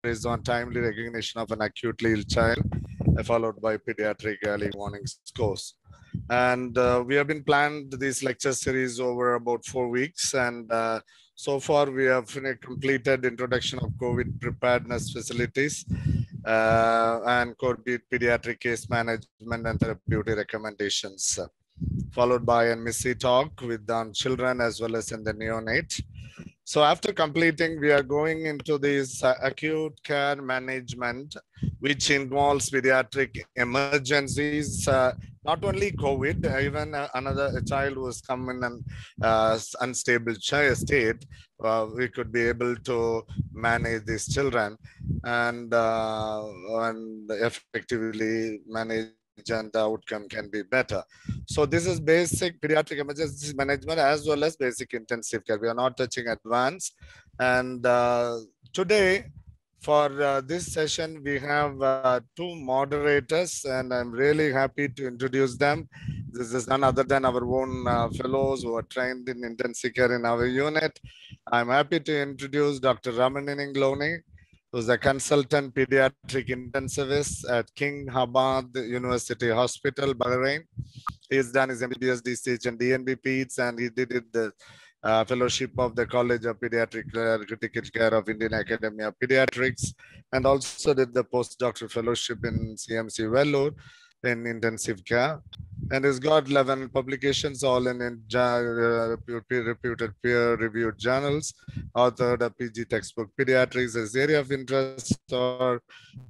is on timely recognition of an acutely ill child, followed by pediatric early warning scores. And we have been planned this lecture series over about 4 weeks. And so far we have completed introduction of COVID preparedness facilities and COVID pediatric case management and therapeutic recommendations, followed by an MISI talk with children as well as in the neonate. So after completing, we are going into this acute care management, which involves pediatric emergencies, not only COVID, even another child who has come in an unstable state, we could be able to manage these children and effectively manage, and the outcome can be better. So this is basic pediatric emergency management as well as basic intensive care. We are not touching advanced. And today, for this session, we have two moderators, and I'm really happy to introduce them. This is none other than our own fellows who are trained in intensive care in our unit. I'm happy to introduce Dr. Ramanin Glone, who's a consultant pediatric intensivist at King Hamad University Hospital, Bahrain. He's done his MBBS, DCH, and DNB Peds, and he did the fellowship of the College of Pediatric Critical Care of Indian Academy of Pediatrics, and also did the postdoctoral fellowship in CMC Vellore in intensive care. And he's got 11 publications, all in reputed peer-reviewed journals, authored a PG textbook, Pediatrics. His area of interest are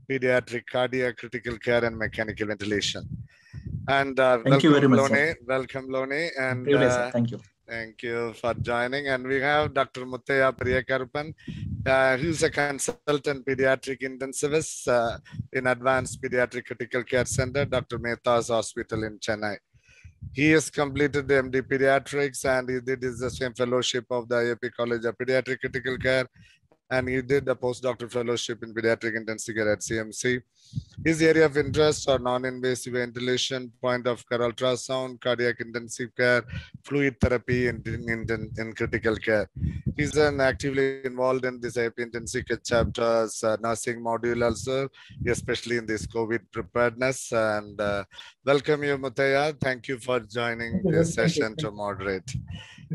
pediatric cardiac critical care and mechanical ventilation. And thank you very much, welcome, Lone. And thank you. Thank you for joining. And we have Dr. Muthaiya Periyakarupan, who's a consultant pediatric intensivist in Advanced Pediatric Critical Care Center, Dr. Mehta's Hospital in Chennai. He has completed the MD Pediatrics, and he did the same fellowship of the IAP College of Pediatric Critical Care, and he did a postdoctoral fellowship in pediatric intensive care at CMC. His area of interest are non-invasive ventilation, point of care ultrasound, cardiac intensive care, fluid therapy, and in critical care. He's actively involved in this IAP intensive care chapters, nursing module also, especially in this COVID preparedness. And welcome you, Muthaiya. Thank you for joining this session to moderate.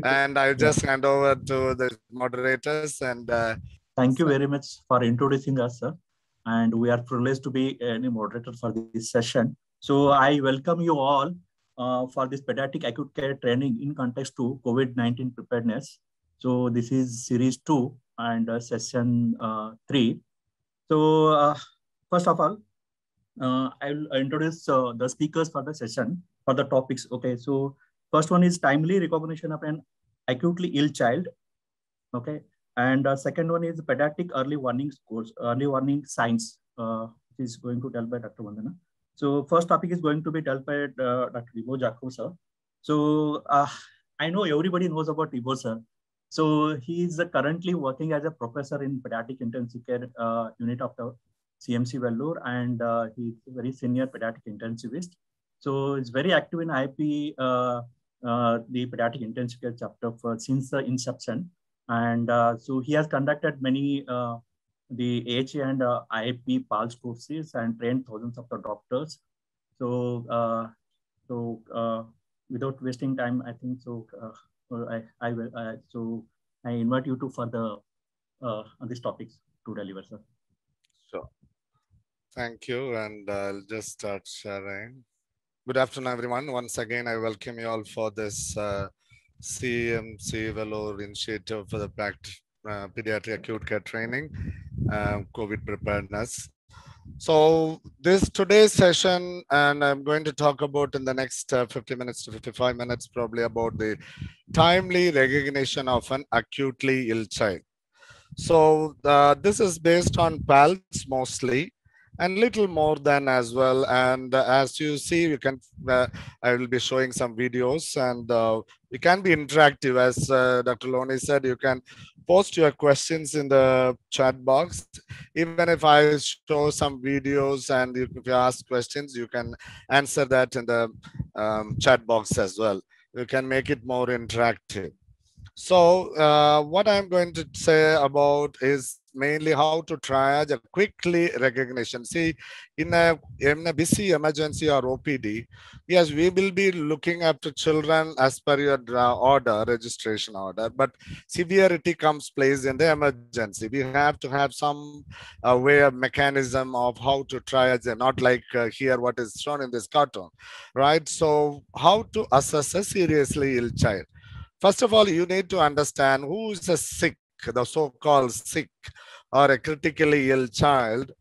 And I'll just hand over to the moderators. And thank you very much for introducing us, sir. And we are privileged to be a moderator for this session. So I welcome you all for this pediatric acute care training in context to COVID-19 preparedness. So this is series 2 and session 3. So first of all, I'll introduce the speakers for the session, for the topics. Okay, so first one is timely recognition of an acutely ill child. Okay. And second one is pediatric early warning scores, early warning signs, which is going to tell by Dr. Vandana. So first topic is going to be dealt by Dr. Ivo Jaco, sir. So I know everybody knows about Ivo, sir. So he is currently working as a professor in pediatric intensive care unit of the CMC Vellore, and he's a very senior pediatric intensivist. So he's very active in IIP, the pediatric intensive care chapter since the inception. And so he has conducted many the AHA and IIP PALS courses and trained thousands of the doctors. So without wasting time, I think so. I will. So I invite you to further on these topics to deliver, sir. Sure. Thank you, and I'll just start sharing. Good afternoon, everyone. Once again, I welcome you all for this CMC Vellore initiative for the pediatric acute care training, COVID preparedness. So today's session, and I'm going to talk about in the next 50 minutes to 55 minutes, probably about the timely recognition of an acutely ill child. So this is based on PALS mostly, and little more than as well. And as you see, you can, I will be showing some videos, and it can be interactive. As Dr. Lone said, you can post your questions in the chat box. Even if I show some videos and if you ask questions, you can answer that in the chat box as well. You can make it more interactive. So what I'm going to say about is mainly how to triage a quickly recognition. See, in a busy emergency or OPD, yes, we will be looking after children as per your order, registration order, but severity comes place in the emergency. We have to have some way of mechanism of how to triage, not like here what is shown in this cartoon, right? So how to assess a seriously ill child? First of all, you need to understand who is a sick, the so-called sick or a critically ill child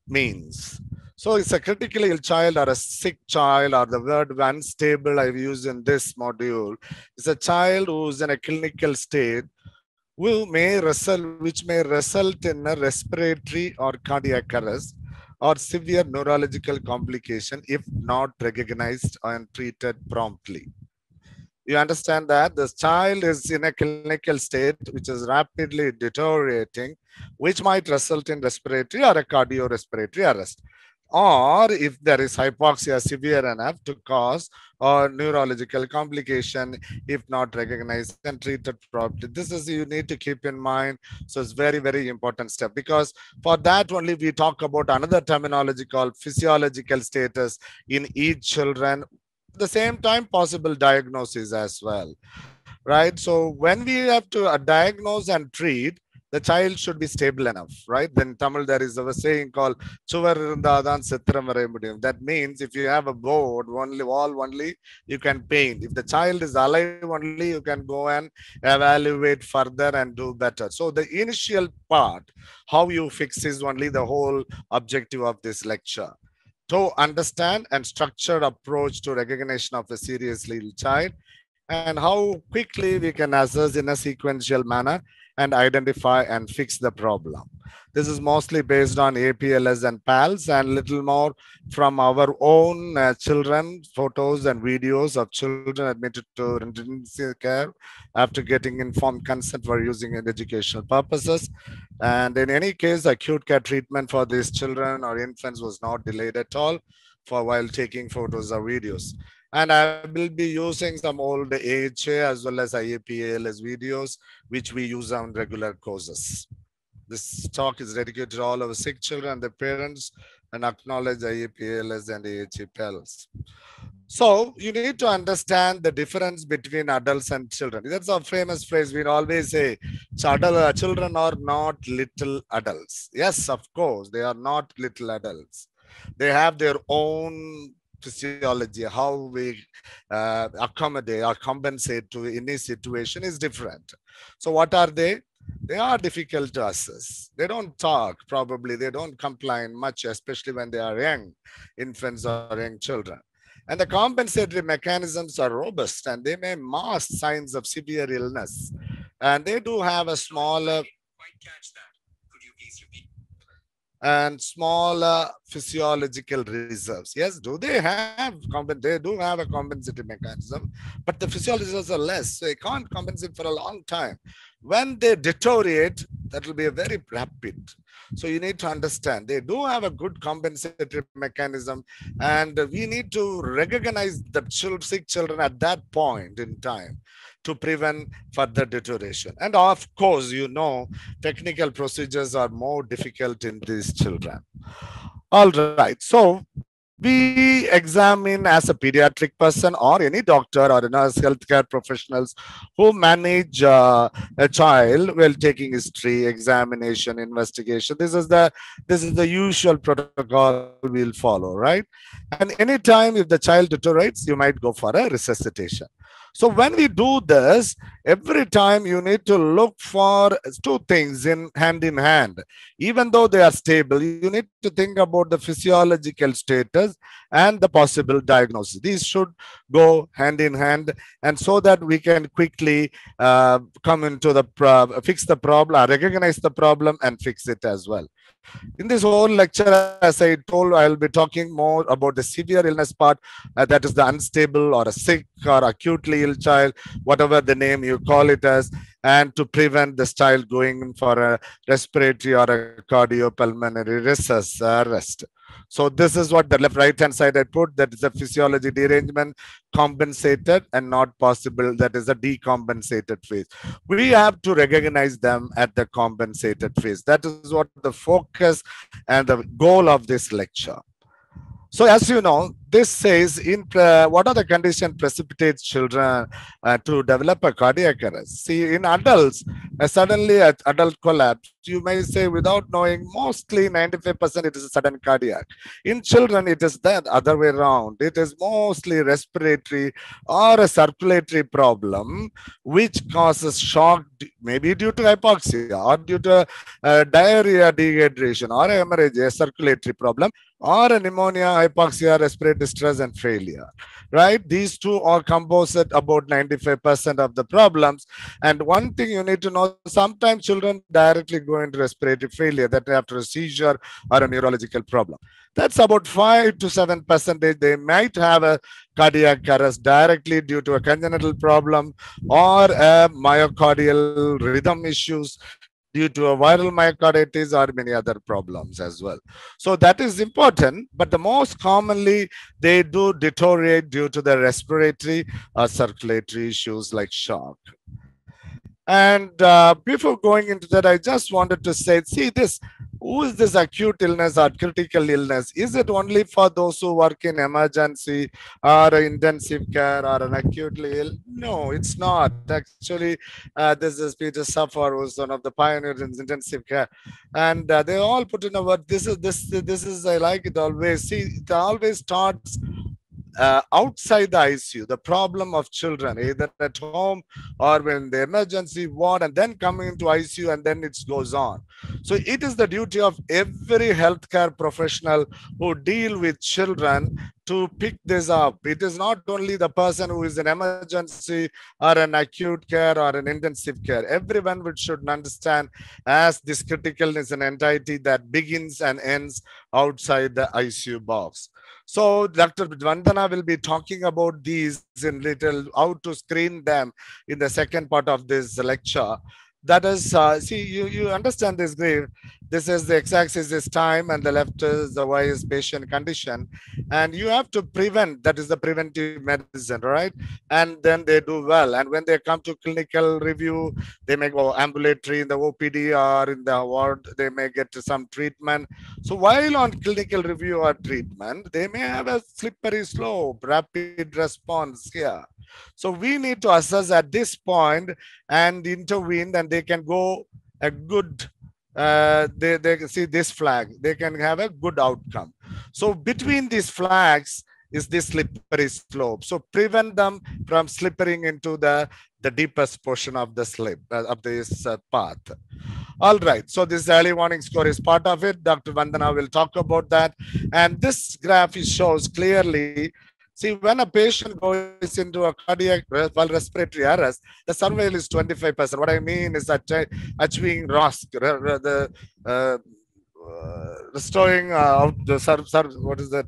means. So it's a critically ill child or a sick child, or the word unstable I've used in this module. It's a child who's in a clinical state which may result in a respiratory or cardiac arrest or severe neurological complication if not recognized and treated promptly. You understand that this child is in a clinical state which is rapidly deteriorating, which might result in respiratory or a cardiorespiratory arrest. Or if there is hypoxia severe enough to cause or neurological complication if not recognized and treated properly. This is you need to keep in mind. So it's very, very important step, because for that only we talk about another terminology called physiological status in each children, at the same time possible diagnosis as well, right? So when we have to diagnose and treat, the child should be stable enough, right? Then Tamil there is a saying called "Chuvar irundhaathaan sitram varai mudiyum." That means if you have a board only wall only, you can paint. If the child is alive only, you can go and evaluate further and do better. So the initial part, how you fix, is only the whole objective of this lecture, to understand and structured approach to recognition of a seriously ill child, and how quickly we can assess in a sequential manner and identify and fix the problem. This is mostly based on APLS and PALS, and little more from our own children, photos and videos of children admitted to intensive care after getting informed consent for using in educational purposes. And in any case, acute care treatment for these children or infants was not delayed at all for while taking photos or videos. And I will be using some old AHA as well as IAPALS videos, which we use on regular courses. This talk is dedicated to all our sick children and their parents, and acknowledge IAPALS and AHA-PALS. So you need to understand the difference between adults and children. That's a famous phrase. We always say, children are not little adults. Yes, of course, they are not little adults. They have their own physiology. How we accommodate or compensate to any situation is different. So what are they? They are difficult to assess. They don't talk, probably. They don't complain much, especially when they are young infants or young children. And the compensatory mechanisms are robust, and they may mask signs of severe illness. And they do have a smaller and smaller physiological reserves. Yes, do they have they do have a compensatory mechanism, but the physiologists are less, so they can't compensate for a long time. When they deteriorate, that will be a very rapid. So you need to understand they do have a good compensatory mechanism, and we need to recognize the sick children at that point in time to prevent further deterioration. And of course, you know, technical procedures are more difficult in these children. All right. So we examine as a pediatric person or any doctor or nurse, healthcare professionals who manage a child while taking history, examination, investigation. This is the usual protocol we'll follow, right? And anytime if the child deteriorates, you might go for a resuscitation. So when we do this, every time you need to look for two things in hand. Even though they are stable, you need to think about the physiological status and the possible diagnosis. These should go hand in hand, and so that we can quickly come into the fix the problem, recognize the problem, and fix it as well. In this whole lecture, as I told, I'll be talking more about the severe illness part, that is the unstable or a sick or acutely ill child, whatever the name you call it as, and to prevent this child going for a respiratory or a cardiopulmonary arrest. So this is what the left right hand side I put, that is a physiology derangement, compensated and not possible, that is a decompensated phase. We have to recognize them at the compensated phase. That is what the focus and the goal of this lecture. So as you know, this says what are the conditions precipitate children to develop a cardiac arrest. See, in adults, suddenly an adult collapse, you may say without knowing, mostly 95% it is a sudden cardiac. In children, it is that other way around. It is mostly respiratory or a circulatory problem, which causes shock, maybe due to hypoxia or due to diarrhea, dehydration, or hemorrhage, a circulatory problem, or a pneumonia, hypoxia, respiratory distress, and failure, right? These two are composite about 95% of the problems. And one thing you need to know, sometimes children directly go into respiratory failure, that after a seizure or a neurological problem. That's about 5 to 7%. They might have a cardiac arrest directly due to a congenital problem or a myocardial rhythm issues due to a viral myocarditis or many other problems as well. So that is important, but the most commonly they do deteriorate due to the respiratory or circulatory issues like shock. And before going into that, I just wanted to say, see this, who is this acute illness or critical illness? Is it only for those who work in emergency or intensive care or an acutely ill? No, it's not. Actually, this is Peter Safar, who's one of the pioneers in intensive care. And they all put in a word, this is, I like it always. See, it always starts outside the ICU, the problem of children, either at home or when the emergency ward, and then coming into ICU, and then it goes on. So it is the duty of every healthcare professional who deal with children to pick this up. It is not only the person who is in emergency or an acute care or an intensive care. Everyone should understand, as this critical is an entity that begins and ends outside the ICU box. So Dr. Vandana will be talking about these in little, how to screen them in the second part of this lecture. That is, see, you understand this graph. This is the x-axis is time and the left is the y is patient condition. And you have to prevent, that is the preventive medicine, right? And then they do well. And when they come to clinical review, they may go ambulatory in the OPD or in the ward, they may get some treatment. So while on clinical review or treatment, they may have a slippery slope, rapid response here. So we need to assess at this point and intervene, and they can go a good, they can see this flag, they can have a good outcome. So between these flags is this slippery slope. So prevent them from slipping into the deepest portion of the slip of this path. All right, so this early warning score is part of it. Dr. Vandana will talk about that. And this graph shows clearly, see, when a patient goes into a cardiac respiratory arrest, the survival is 25%. What I mean is that achieving ROSC, restoring what is that?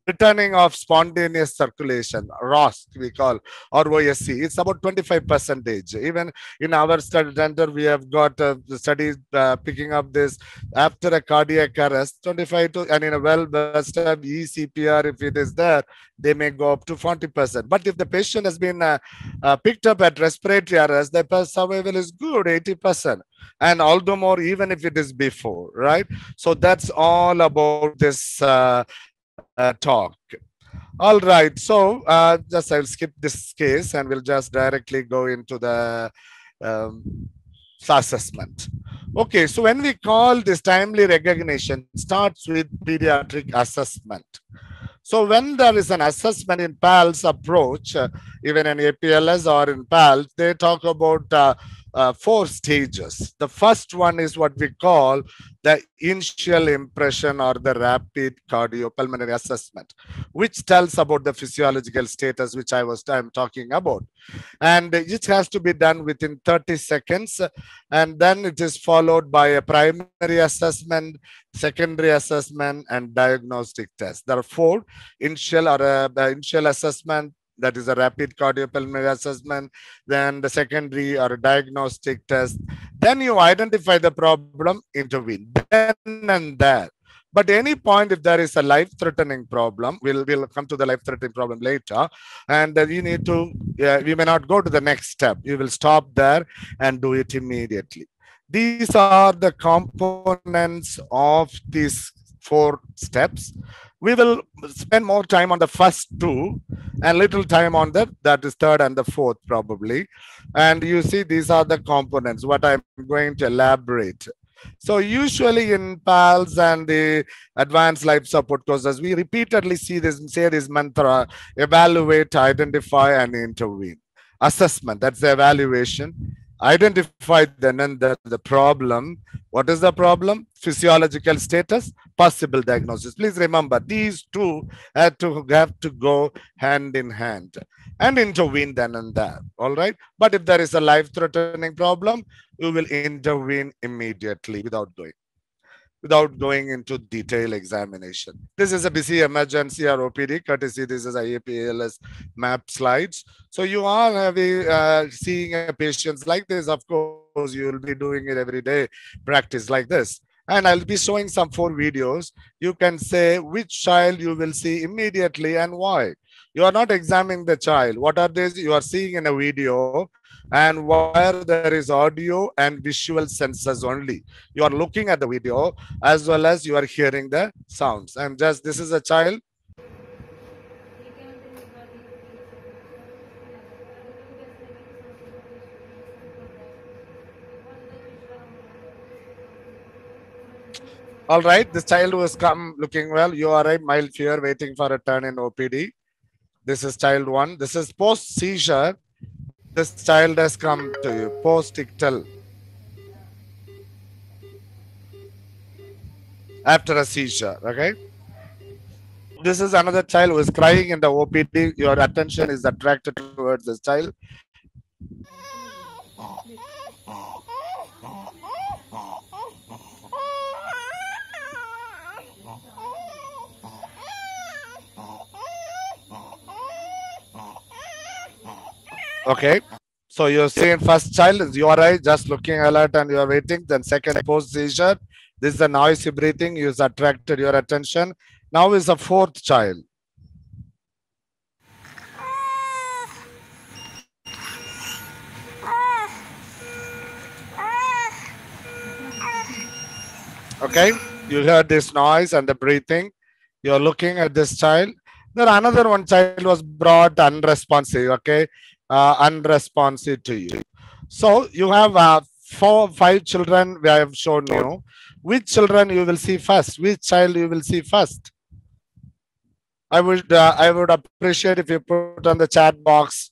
Returning of spontaneous circulation, ROSC we call, or OSC, it's about 25%. Even in our study center, we have got studies picking up this after a cardiac arrest, 25 to, and in a well-established eCPR, if it is there, they may go up to 40%. But if the patient has been picked up at respiratory arrest, the survival is good, 80%. And all the more, even if it is before, right? So that's all about this talk. All right, so just I'll skip this case and we'll just directly go into the assessment. Okay, so when we call this timely recognition, starts with pediatric assessment. So when there is an assessment in PALS approach, even in APLS or in PALS, they talk about 4 stages. The first one is what we call the initial impression or the rapid cardiopulmonary assessment, which tells about the physiological status, which I'm talking about. And it has to be done within 30 seconds. And then it is followed by a primary assessment, secondary assessment, and diagnostic test. There are 4: initial or initial assessment, that is a rapid cardiopulmonary assessment, then the secondary or a diagnostic test. Then you identify the problem, intervene. Then and there, But any point, if there is a life-threatening problem, we'll come to the life-threatening problem later, and you need to, we may not go to the next step. You will stop there and do it immediately. These are the components of these 4 steps. We will spend more time on the first 2 and little time on that is third and the fourth probably. And you see, these are the components, what I'm going to elaborate. So usually in PALS and the advanced life support courses, we repeatedly say this mantra: evaluate, identify, and intervene. Assessment, that's the evaluation. Identify the problem. What is the problem? Physiological status, possible diagnosis. Please remember, these 2 have to go hand in hand and intervene then and there. All right. But if there is a life-threatening problem, we will intervene immediately without going into detailed examination. This is a busy emergency or OPD, courtesy this is IAP-ALS map slides. So you are having, seeing a patients like this, of course, you will be doing it every day, practice like this. And I'll be showing some 4 videos. You can say which child you will see immediately and why. You are not examining the child. What are these? You are seeing in a video, and where there is audio and visual sensors only. You are looking at the video as well as you are hearing the sounds. And just this is a child. All right, this child was come looking well. You are a mild fever waiting for a turn in OPD. This is child 1. This is post seizure. This child has come to you post-ictal. After a seizure, okay? This is another child who is crying in the OPD. Your attention is attracted towards this child. Okay, so you're seeing first child is your eye just looking alert and you're waiting. Then second post seizure. This is the noisy breathing. You attracted your attention. Now is a 4th child. Okay, you heard this noise and the breathing. You're looking at this child. Then another one child was brought unresponsive. Okay, unresponsive to you. So you have 4, 5 children we have shown you. Which children you will see first? Which child you will see first? I would appreciate if you put on the chat box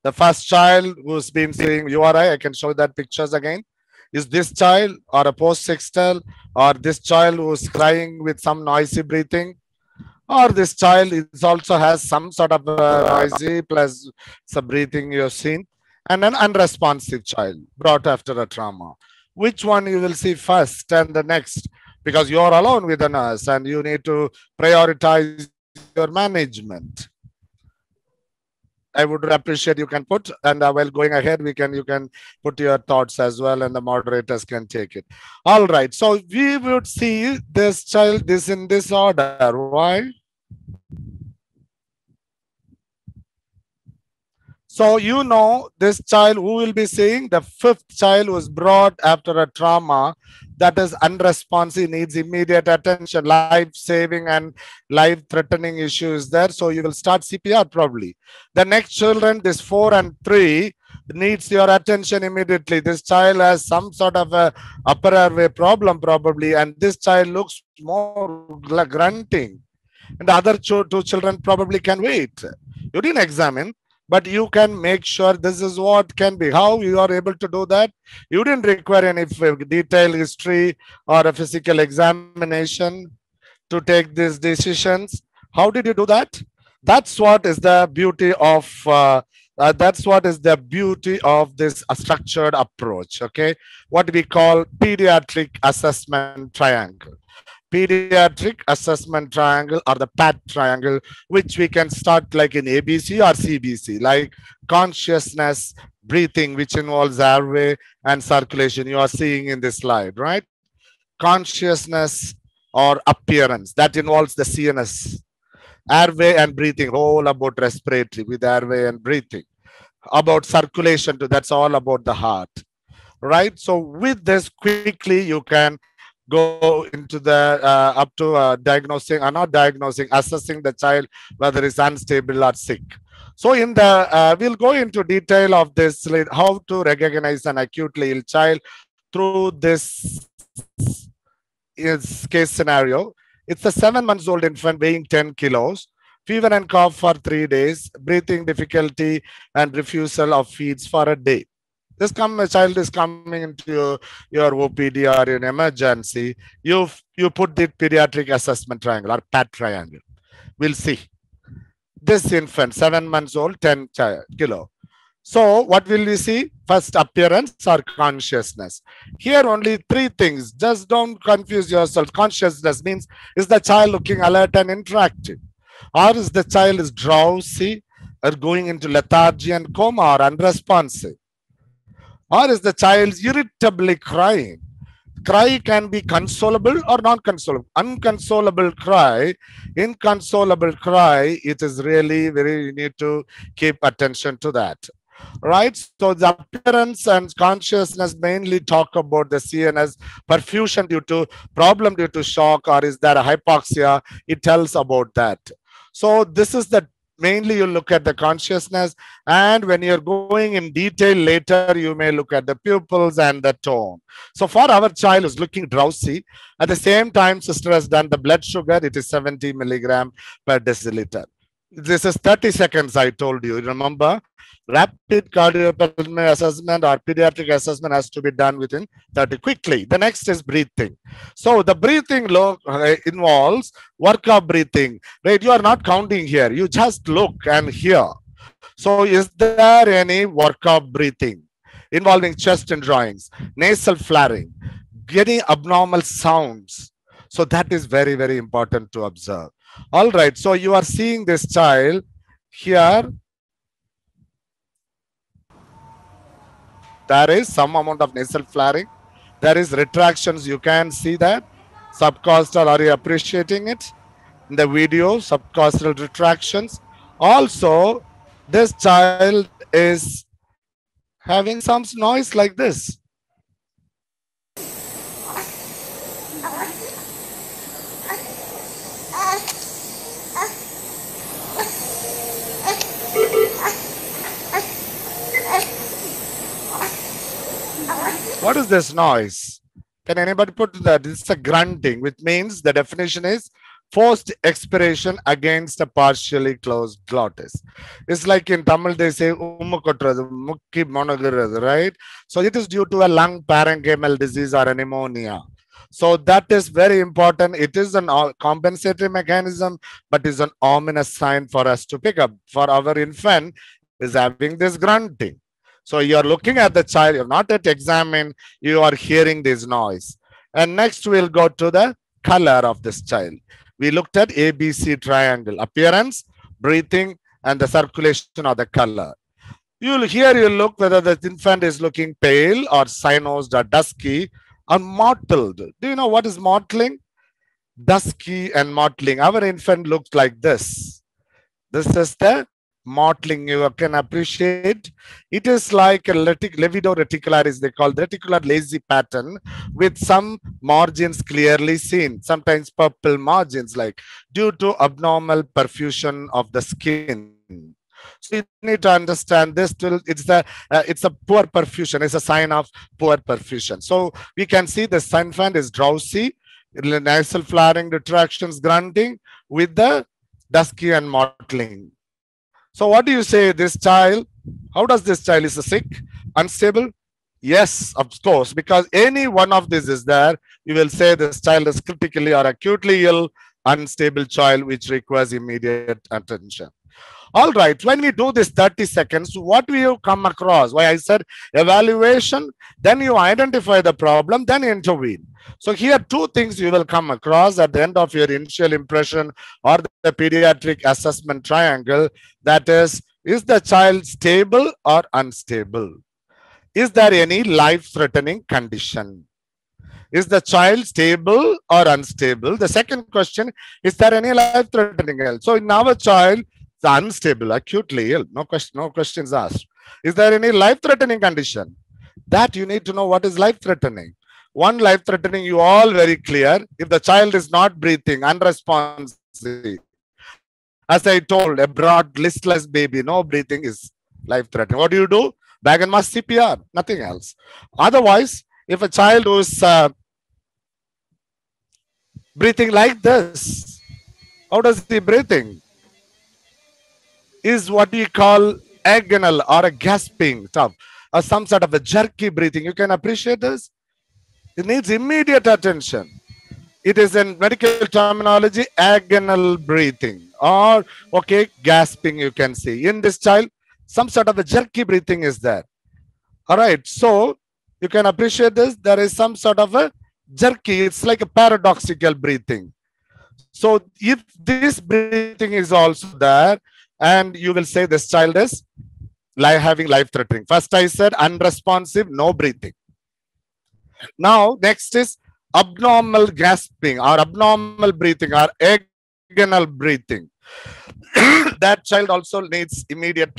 the first child who's been seeing URI. I can show that pictures again. Is this child or a post-ictal, or this child who's crying with some noisy breathing, or this child is also has some sort of noisy plus some breathing you've seen, and an unresponsive child brought after a trauma. Which one you will see first and the next? Because you're alone with a nurse and you need to prioritize your management. I would appreciate you can put, and while going ahead, you can put your thoughts as well, and the moderators can take it. All right. So we would see this child in this order. Why? So you know this child who will be seeing the 5th child was brought after a trauma that is unresponsive, needs immediate attention, life-saving and life-threatening issues there. So you will start CPR probably. The next children, this 4 and 3, needs your attention immediately. This child has some sort of a upper airway problem probably, and this child looks more like grunting. And the other 2 children probably can wait. You didn't examine, but you can make sure this is what can be. How you are able to do that? You didn't require any detailed history or a physical examination to take these decisions. How did you do that? That's what is the beauty of this structured approach. Okay, what we call pediatric assessment triangle. Pediatric assessment triangle, or the PAT triangle, which we can start like in ABC or CBC, like consciousness, breathing, which involves airway and circulation. You are seeing in this slide, right? Consciousness, or appearance. That involves the CNS, airway and breathing, all about respiratory with airway and breathing. About circulation too, that's all about the heart, right? So with this, quickly you can go into the up to diagnosing or not diagnosing, assessing the child whether it's unstable or sick. So in the we'll go into detail of this, like how to recognize an acutely ill child through this is case scenario. It's a 7 months old infant weighing 10 kilos, fever and cough for 3 days, breathing difficulty and refusal of feeds for a day. This child is coming into your OPD or in emergency. You put the pediatric assessment triangle or PAT triangle. We'll see. This infant, 7 months old, 10 kilo. So what will we see? First, appearance or consciousness. Here only 3 things. Just don't confuse yourself. Consciousness means, is the child looking alert and interactive? Or is the child is drowsy or going into lethargy and coma or unresponsive? Or is the child irritably crying? Cry can be consolable or non-consolable. Unconsolable cry, inconsolable cry, it is really very, you need to keep attention to that. Right? So the appearance and consciousness mainly talk about the CNS perfusion due to problem due to shock, or is there a hypoxia? It tells about that. So this is the mainly you look at the consciousness, and when you're going in detail later, you may look at the pupils and the tone. So for our child who's looking drowsy, at the same time, sister has done the blood sugar, it is 70 milligram per deciliter. This is 30 seconds, I told you. Remember, rapid cardiopulmonary assessment or pediatric assessment has to be done within 30 quickly. The next is breathing. So the breathing involves workup breathing, right? You are not counting here. You just look and hear. So is there any workup breathing involving chest and drawings, nasal flaring, getting abnormal sounds? So that is very, very important to observe. All right. So you are seeing this child here. There is some amount of nasal flaring. There is retractions. You can see that. Subcostal, are you appreciating it? In the video, subcostal retractions. Also, this child is having some noise like this. What is this noise? Can anybody put that? It's a grunting, which means the definition is forced expiration against a partially closed glottis. It's like in Tamil they say mukki monagiradhu, right? So it is due to a lung parenchymal disease or a pneumonia. So that is very important. It is a compensatory mechanism, but is an ominous sign for us to pick up. For our infant is having this grunting. So you are looking at the child, you're not yet examined, you are hearing this noise. And next we'll go to the color of this child. We looked at ABC triangle, appearance, breathing, and the circulation of the color. You look whether the infant is looking pale or cyanosed or dusky or mottled. Do you know what is mottling? Dusky and mottling. Our infant looks like this. This is the mottling. You can appreciate. It is like a levido reticularis, they call the reticular lazy pattern with some margins clearly seen, sometimes purple margins, like due to abnormal perfusion of the skin. So you need to understand this. It's a poor perfusion. It's a sign of poor perfusion. So we can see the infant is drowsy, nasal flaring, retractions, grunting with the dusky and mottling. So what do you say, this child, how does this child, is sick, unstable? Yes, of course, because any one of these is there, you will say this child is critically or acutely ill, unstable child, which requires immediate attention. All right, when we do this 30 seconds, what will you come across? Why I said evaluation, then you identify the problem, then intervene. So here 2 things you will come across at the end of your initial impression or the pediatric assessment triangle. That is the child stable or unstable? Is there any life-threatening condition? Is the child stable or unstable? The second question, is there any life-threatening health? So in our child, the unstable, acutely ill, no questions asked. Is there any life-threatening condition? That you need to know what is life-threatening. One life-threatening, you all very clear. If the child is not breathing, unresponsive, as I told, a broad, listless baby, no breathing is life-threatening. What do? Bag and mask CPR, nothing else. Otherwise, if a child who is breathing like this, how does he breathing? Is what we call agonal or a gasping stuff, or some sort of a jerky breathing. You can appreciate this. It needs immediate attention. It is in medical terminology, agonal breathing, or okay, gasping. You can see in this child, some sort of a jerky breathing is there. All right, so you can appreciate this. There is some sort of a jerky. It's like a paradoxical breathing. So if this breathing is also there, and you will say this child is having life-threatening. First I said unresponsive, no breathing. Now next is abnormal gasping or abnormal breathing or agonal breathing. That child also needs immediate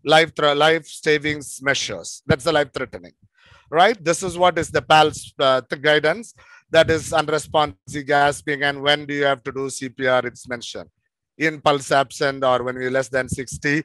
life savings measures. That's the life-threatening, right? This is what is the PALS the guidance. That is unresponsive gasping, and when do you have to do CPR? It's mentioned in pulse absent or when you're less than 60.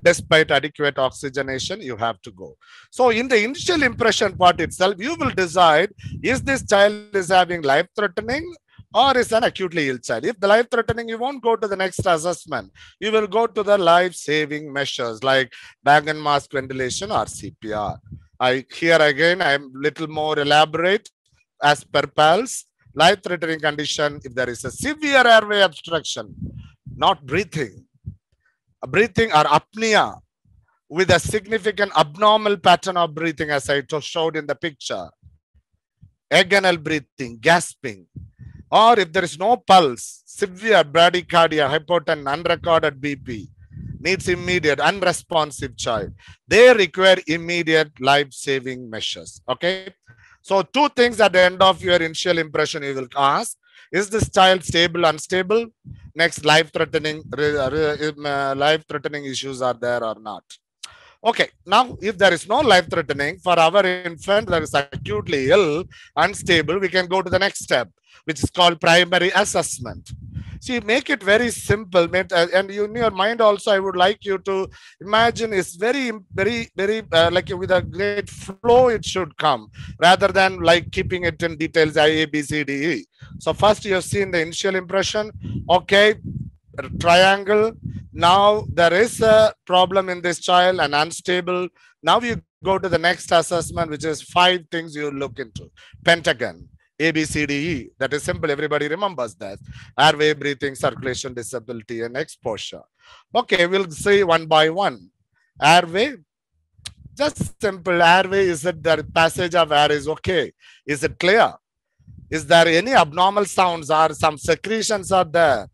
Despite adequate oxygenation, you have to go. So in the initial impression part itself, you will decide, is this child is having life-threatening or is an acutely ill child? If the life-threatening, you won't go to the next assessment. You will go to the life-saving measures like bag and mask ventilation or CPR. Here again, I'm little more elaborate as per PALS. Life-threatening condition, if there is a severe airway obstruction, not breathing or apnea with a significant abnormal pattern of breathing, as I showed in the picture, agonal breathing, gasping, or if there is no pulse, severe bradycardia, hypotension, unrecorded BP, needs immediate, unresponsive child, they require immediate life-saving measures. Okay. So two things at the end of your initial impression you will ask. Is this child stable, unstable? Next, life-threatening issues are there or not? Okay, now if there is no life-threatening for our infant that is acutely ill, unstable, we can go to the next step, which is called primary assessment. See, make it very simple, and in your mind also, I would like you to imagine it's very like with a great flow it should come, rather than like keeping it in details, A, B, C, D, E. So first you have seen the initial impression, okay, triangle. Now there is a problem in this child and unstable. Now you go to the next assessment, which is 5 things you look into. Pentagon. A, B, C, D, E. That is simple. Everybody remembers that. Airway, breathing, circulation, disability, and exposure. Okay, we'll see one by one. Airway. Just simple. Airway, is it the passage of air is okay? Is it clear? Is there any abnormal sounds or some secretions are there?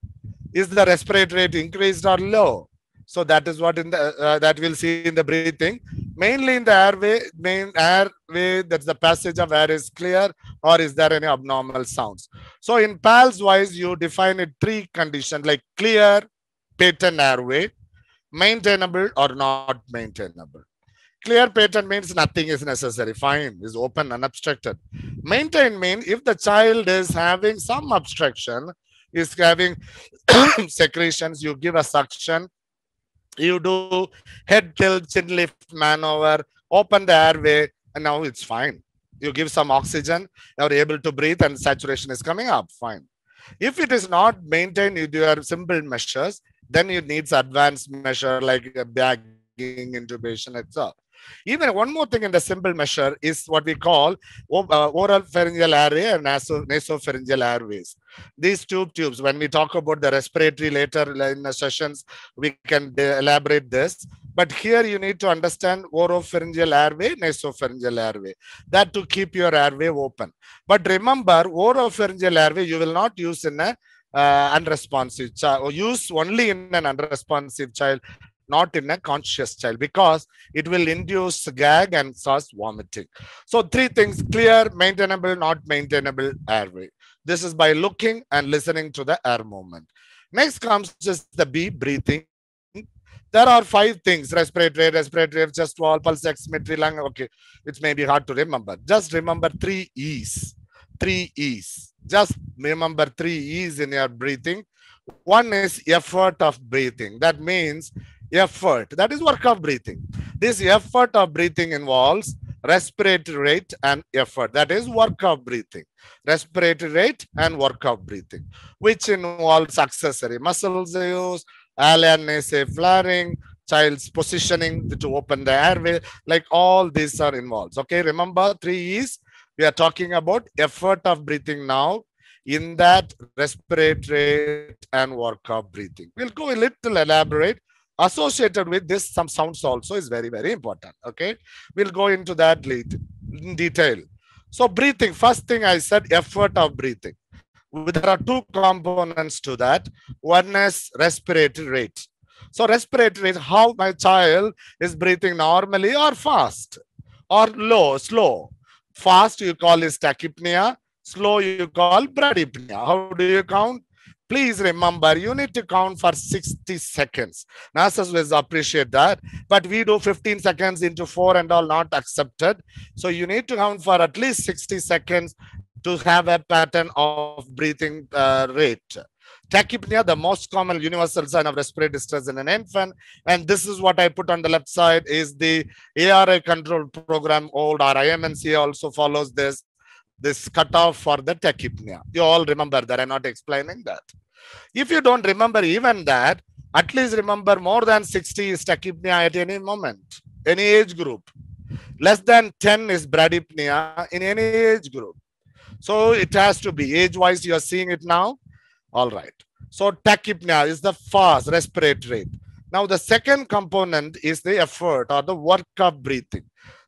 Is the respiratory rate increased or low? So that is what in the that we'll see in the breathing. Mainly in the airway, that's the passage of air is clear, or is there any abnormal sounds? So in PALS wise, you define it 3 conditions like clear, patent airway, maintainable or not maintainable. Clear patent means nothing is necessary, fine, is open, unobstructed. Maintain means if the child is having some obstruction, is having secretions, you give a suction, you do head tilt, chin lift maneuver, open the airway, and now it's fine. You give some oxygen, you're able to breathe and saturation is coming up, fine. If it is not maintained, you do your simple measures, then you need advanced measure like bagging, intubation, etc. Even one more thing in the simple measure is what we call oral pharyngeal airway and nasopharyngeal airways. These tubes, when we talk about the respiratory later in the sessions, we can elaborate this. But here you need to understand oropharyngeal airway, nasopharyngeal airway. That to keep your airway open. But remember, oropharyngeal airway you will not use in a unresponsive child, or use only in an unresponsive child not in a conscious child, because it will induce gag and cause vomiting. So three things: clear, maintainable, not maintainable airway. This is by looking and listening to the air movement. Next comes just the B, breathing. There are five things: respiratory, chest wall, pulse oximetry, lung. Okay, it may be hard to remember. Just remember three E's. Three E's. Just remember three E's in your breathing. One is effort of breathing. That means effort. That is work of breathing. This effort of breathing involves respiratory rate and effort. That is work of breathing. Respiratory rate and work of breathing, which involves accessory muscles use, alien nasal flaring, child's positioning to open the airway, like all these are involved. Okay, remember three E's. We are talking about effort of breathing now. In that, respiratory rate and work of breathing. We'll go a little elaborate. Associated with this, some sounds also is very, very important. Okay, we'll go into that in detail. So breathing, first thing I said, effort of breathing. There are two components to that. One is respiratory rate. So respiratory rate, how my child is breathing normally or fast or low, slow. Fast you call is tachypnea, slow you call bradypnea. How do you count? Please remember, you need to count for 60 seconds. Nurses will appreciate that, but we do 15 seconds into 4 and all, not accepted. So you need to count for at least 60 seconds to have a pattern of breathing rate. Tachypnea, the most common universal sign of respiratory distress in an infant. And this is what I put on the left side is the ARI control program, old RIMNC also follows this cutoff for the tachypnea. You all remember that. I'm not explaining that. If you don't remember even that, at least remember more than 60 is tachypnea at any moment, any age group. Less than 10 is bradypnea in any age group. So it has to be age-wise. You are seeing it now. All right. So tachypnea is the fast respiratory rate. Now the second component is the effort or the work of breathing.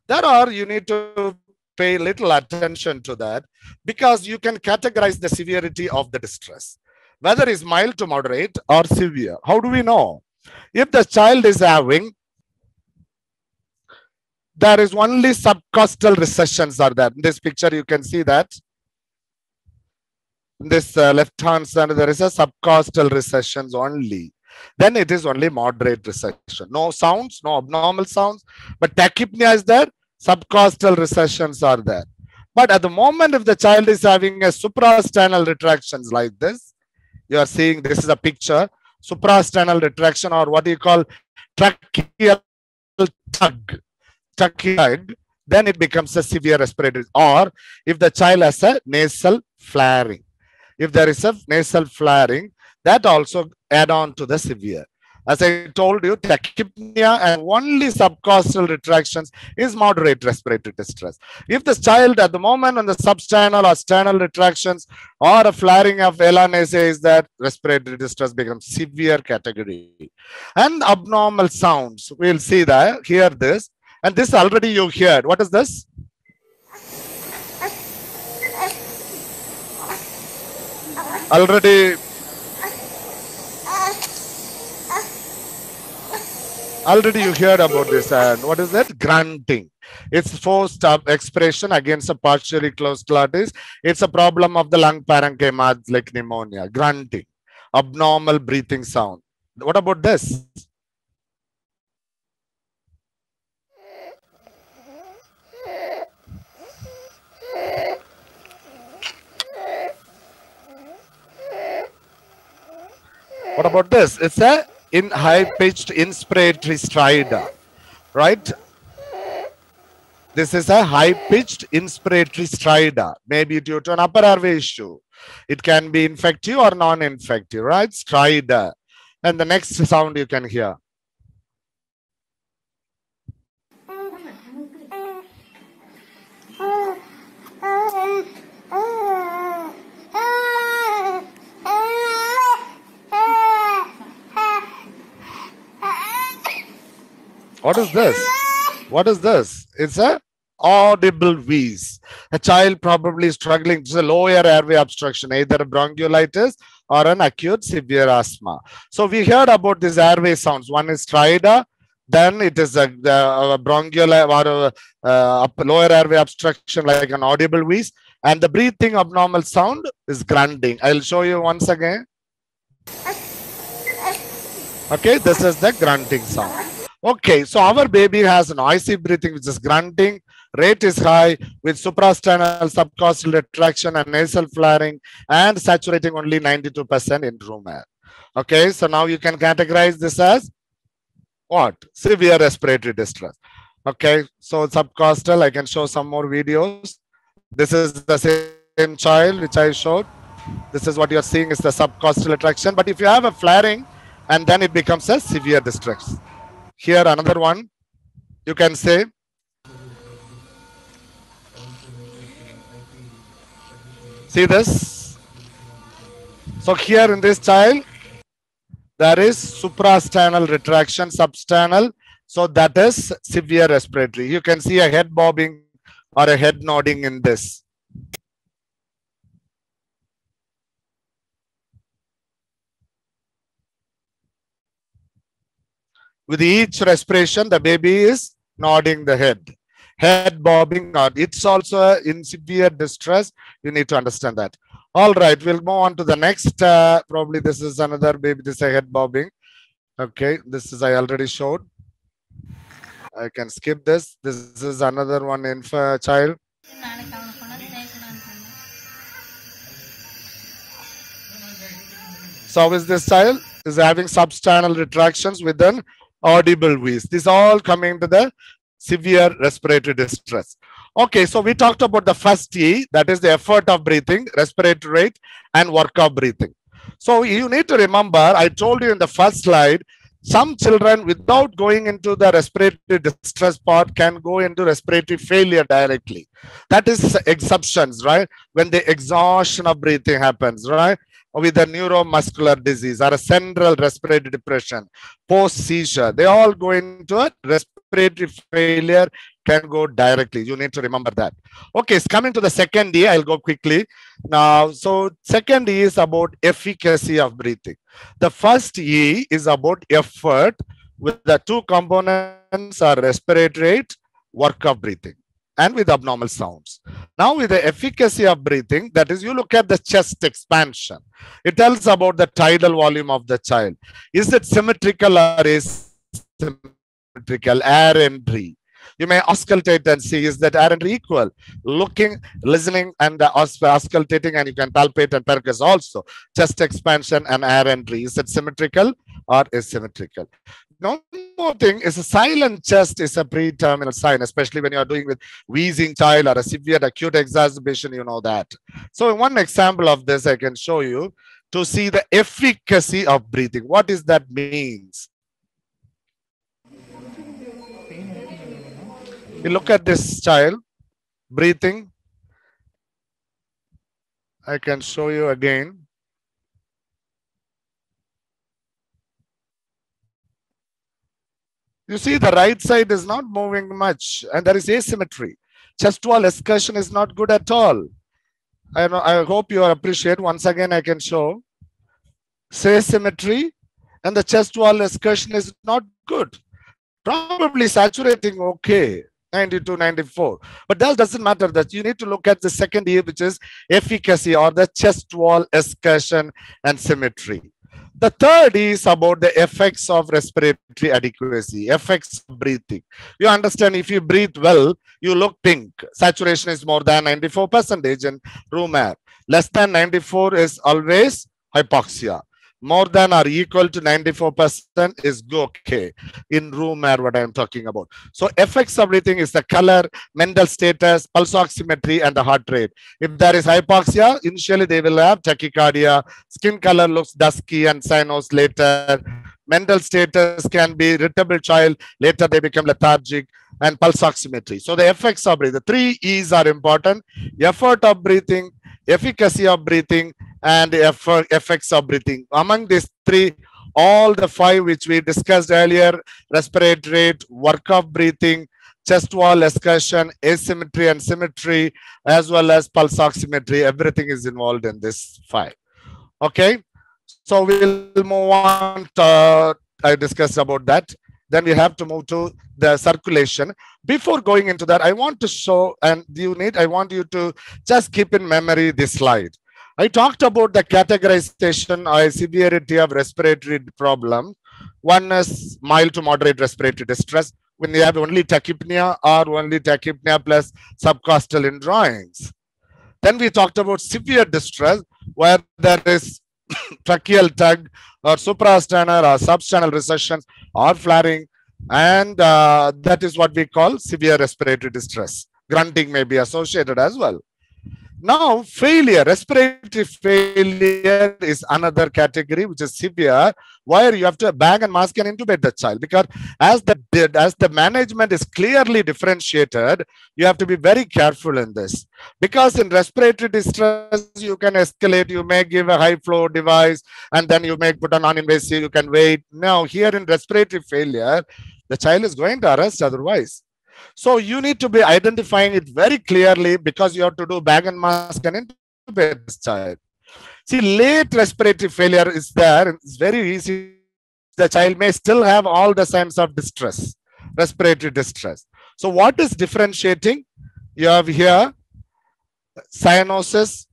You need to pay little attention to that, because you can categorize the severity of the distress, whether it's mild to moderate or severe. How do we know? If the child is having, there is only subcostal recessions are there. In this picture, you can see that. In this left hand side, there is a subcostal recessions only. Then it is only moderate recession. No sounds, no abnormal sounds, but tachypnea is there. Subcostal recessions are there. But at the moment, if the child is having a suprasternal retractions like this, you are seeing this is a picture, suprasternal retraction, or what you call tracheal tug, then it becomes a severe respiratory. Or if the child has a nasal flaring, if there is a nasal flaring, that also add on to the severe. As I told you, tachypnea and only subcostal retractions is moderate respiratory distress. If the child at the moment on the substernal or sternal retractions or a flaring of LNSA is that respiratory distress becomes severe category. And abnormal sounds, we'll see that, hear this. And this already you heard. What is this? Already you heard about this. And what is that? Grunting. It's forced expression against a partially closed glottis. It's a problem of the lung parenchyma like pneumonia. Grunting. Abnormal breathing sound. What about this? What about this? It's a high-pitched inspiratory stridor, right? This is a high-pitched inspiratory stridor, maybe due to an upper airway issue. It can be infective or non-infective, right? Stridor. And the next sound you can hear. What is this? What is this? It's a audible wheeze. A child probably struggling with a lower airway obstruction, either a bronchiolitis or an acute severe asthma. So we heard about these airway sounds. One is stridor, then it is a bronchial or lower airway obstruction like an audible wheeze. And the breathing abnormal sound is grunting. I'll show you once again. Okay, this is the grunting sound. Okay, so our baby has noisy breathing, which is grunting. Rate is high with suprasternal subcostal retraction and nasal flaring and saturating only 92% in room air. Okay, so now you can categorize this as what? Severe respiratory distress. Okay, so subcostal, I can show some more videos. This is the same child which I showed. This is what you're seeing is the subcostal retraction. But if you have a flaring, and then it becomes a severe distress. Here another one, you can say, see this? So here in this child, there is suprasternal retraction, substernal. So that is severe respiratory. You can see a head bobbing or a head nodding in this. With each respiration, the baby is nodding the head. Head bobbing, or it's also in severe distress. You need to understand that. All right, we'll move on to the next. Probably this is another baby. This is a head bobbing. Okay, this is I already showed. I can skip this. This is another one in child. So how is this child? Is having substernal retractions with an audible wheeze. These all coming to the severe respiratory distress. Okay, so we talked about the first E, that is the effort of breathing, respiratory rate, and work of breathing. So you need to remember, I told you in the first slide, some children without going into the respiratory distress part can go into respiratory failure directly. That is exceptions, right? When the exhaustion of breathing happens, right? With a neuromuscular disease or a central respiratory depression, post-seizure, they all go into a respiratory failure, can go directly. You need to remember that. Okay, it's coming to the second E. I'll go quickly. Now, so second E is about efficacy of breathing. The first E is about effort, with the two components are respiratory rate, work of breathing, and with abnormal sounds. Now with the efficacy of breathing, that is, you look at the chest expansion. It tells about the tidal volume of the child. Is it symmetrical or asymmetrical? Air entry. You may auscultate and see, is that air entry equal? Looking, listening, and auscultating, and you can palpate and percuss also. Chest expansion and air entry. Is it symmetrical or asymmetrical? One more thing is a silent chest is a pre-terminal sign, especially when you are doing with wheezing child or a severe acute exacerbation, you know that. So one example of this I can show you to see the efficacy of breathing. What is that means? You look at this child breathing. I can show you again. You see the right side is not moving much and there is asymmetry. Chest wall excursion is not good at all. I hope you appreciate. Once again, I can show. Asymmetry and the chest wall excursion is not good. Probably saturating okay, 92, 94. But that doesn't matter. That you need to look at the second E, which is efficacy or the chest wall excursion and symmetry. The third is about the effects of respiratory adequacy, effects of breathing. You understand, if you breathe well, you look pink. Saturation is more than 94% in room air. Less than 94 is always hypoxia. More than or equal to 94% is okay in room air, what I am talking about. So effects of breathing is the color, mental status, pulse oximetry, and the heart rate. If there is hypoxia, initially they will have tachycardia, skin color looks dusky and cyanos later. Mental status can be irritable child, later they become lethargic, and pulse oximetry. So the effects of breathing, the 3 E's are important: effort of breathing, efficacy of breathing, and effects of breathing. Among these 3, all the 5 which we discussed earlier, respiratory rate, work of breathing, chest wall escalation, asymmetry and symmetry, as well as pulse oximetry. Everything is involved in this file. Okay, so we'll move on to, I discussed about that. Then we have to move to the circulation. Before going into that, I want to show, and I want you to just keep in memory this slide. I talked about the categorization or severity of respiratory problem. One is mild to moderate respiratory distress, when you have only tachypnea or only tachypnea plus subcostal in drawings. Then we talked about severe distress, where there is tracheal tug or suprasternal or substernal recessions or flaring, and that is what we call severe respiratory distress. Grunting may be associated as well. Now, failure, respiratory failure is another category which is severe, where you have to bag and mask and intubate the child, because as the management is clearly differentiated, you have to be very careful in this. Because in respiratory distress, you can escalate, you may give a high flow device, and then you may put a non-invasive, you can wait. Now, here in respiratory failure, the child is going to arrest otherwise. So you need to be identifying it very clearly, because you have to do bag and mask and intubate this child. See, late respiratory failure is there. It's very easy. The child may still have all the signs of distress, respiratory distress. So what is differentiating? You have here cyanosis,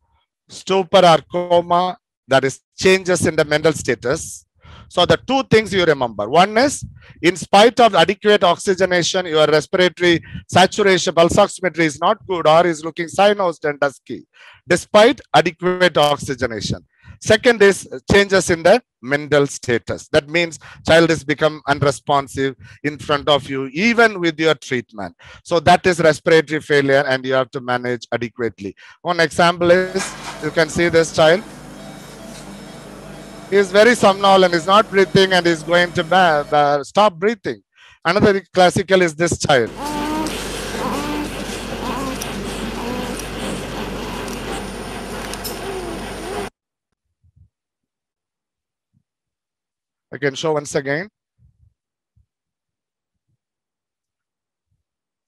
stupor or coma, that is changes in the mental status. So the two things you remember. One is, in spite of adequate oxygenation, your respiratory saturation, pulse oximetry is not good or is looking cyanosed and dusky, despite adequate oxygenation. Second is changes in the mental status. That means child has become unresponsive in front of you, even with your treatment. So that is respiratory failure, and you have to manage adequately. One example is, you can see this child. He is very somnolent, is not breathing, and is going to stop breathing. Another classical is this child. I can show once again.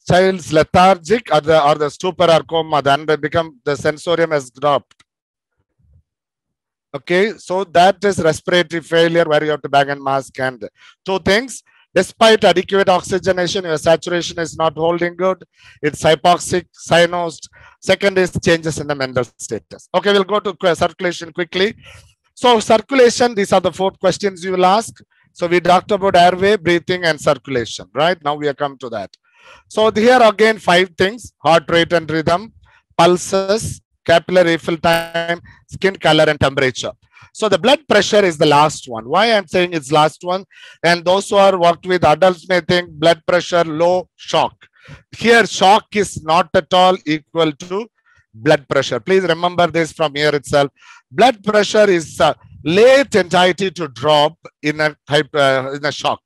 Child's lethargic or the stupor or coma, then the sensorium has dropped. Okay, so that is respiratory failure, where you have to bag and mask. And two things, despite adequate oxygenation, your saturation is not holding good. It's hypoxic, cyanosed. Second is changes in the mental status. Okay, we'll go to circulation quickly. So circulation, these are the 4 questions you will ask. So we talked about airway, breathing, and circulation, right? Now we have come to that. So here again, 5 things: heart rate and rhythm, pulses, capillary refill time, skin color, and temperature. So the blood pressure is the last one. Why I'm saying it's last one? And those who are worked with adults may think blood pressure low, shock. Here, shock is not at all equal to blood pressure. Please remember this from here itself. Blood pressure is late entity to drop in a shock.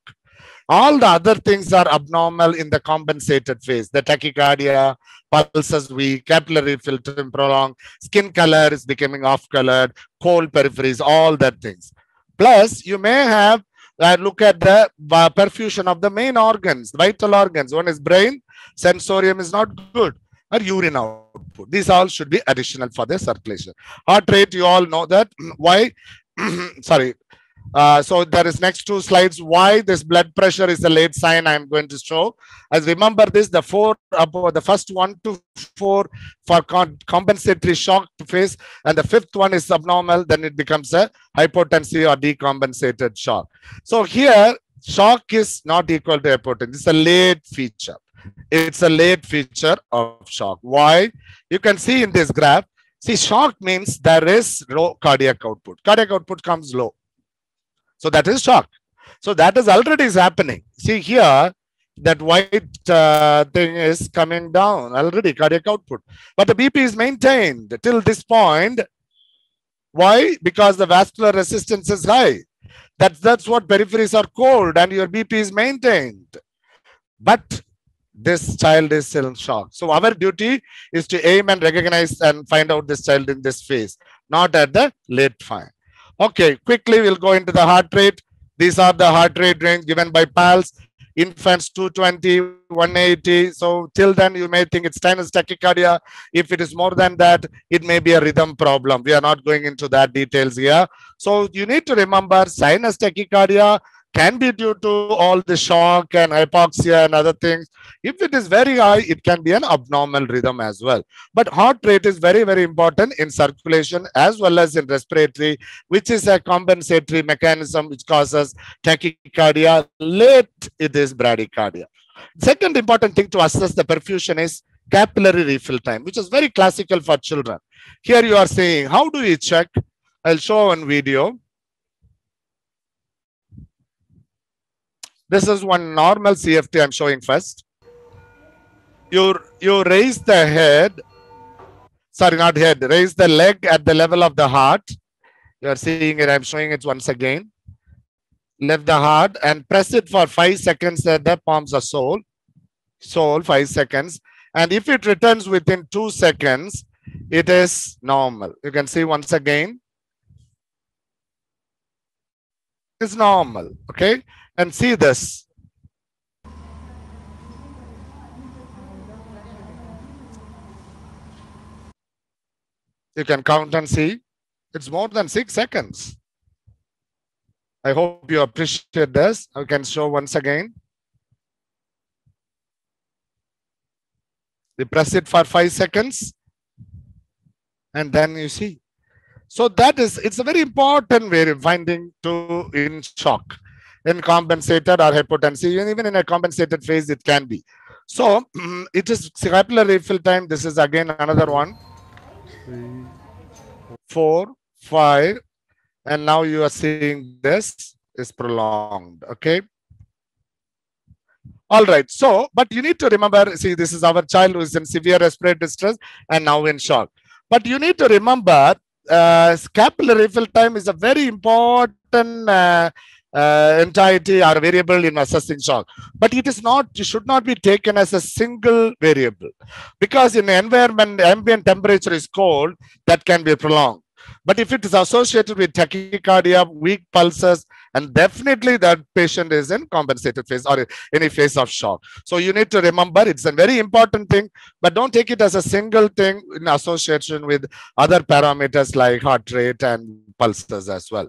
All the other things are abnormal in the compensated phase. The tachycardia, pulses weak, capillary filtering prolonged, skin color is becoming off-colored, cold peripheries, all that things. Plus, you may have look at the perfusion of the main organs, vital organs. One is brain, sensorium is not good, or urine output. These all should be additional for the circulation. Heart rate, you all know that. Why? Sorry. So there is next 2 slides why this blood pressure is a late sign. I'm going to show. As remember this, the first 1 to 4 for compensatory shock phase, and the 5th one is abnormal. Then it becomes a hypotensive or decompensated shock. So here, shock is not equal to hypotension. It's a late feature. It's a late feature of shock. Why? You can see in this graph. See, shock means there is low cardiac output. Cardiac output comes low. So that is shock. So that is already is happening. See here, that white thing is coming down already, cardiac output. But the BP is maintained till this point. Why? Because the vascular resistance is high. That's what peripheries are cold and your BP is maintained. But this child is still in shock. So our duty is to aim and recognize and find out this child in this phase, not at the late fine. Okay, quickly we'll go into the heart rate. These are the heart rate range given by PALS. infants 220, 180. So till then you may think it's sinus tachycardia. If it is more than that, it may be a rhythm problem. We are not going into that details here. So you need to remember sinus tachycardia can be due to all the shock and hypoxia and other things. If it is very high, it can be an abnormal rhythm as well. But heart rate is very, very important in circulation as well as in respiratory, which is a compensatory mechanism which causes tachycardia. Late, it is bradycardia. Second important thing to assess the perfusion is capillary refill time, which is very classical for children. Here you are saying, how do you check? I'll show on video. This is one normal CFT I'm showing first. You raise the head, sorry, not head, raise the leg at the level of the heart. You are seeing it, I'm showing it once again. Lift the heart and press it for 5 seconds at the palms of sole, 5 seconds. And if it returns within 2 seconds, it is normal. You can see once again. It's normal, okay? And see this. You can count and see. It's more than 6 seconds. I hope you appreciate this. I can show once again. You press it for 5 seconds. And then you see. So that is, it's a very important way of finding to in shock. In compensated or hypotensive, and even in a compensated phase, it can be. So it is capillary refill time. This is again another one. 3, 4, 5, and now you are seeing this is prolonged. Okay. All right. So, but you need to remember, see, this is our child who is in severe respiratory distress and now in shock. But you need to remember, capillary refill time is a very important entity or variable in assessing shock, but it is not, it should not be taken as a single variable, because in the environment, ambient temperature is cold, that can be prolonged. But if it is associated with tachycardia, weak pulses, and definitely that patient is in compensated phase or any phase of shock. So you need to remember, it's a very important thing, but don't take it as a single thing in association with other parameters like heart rate and pulses as well.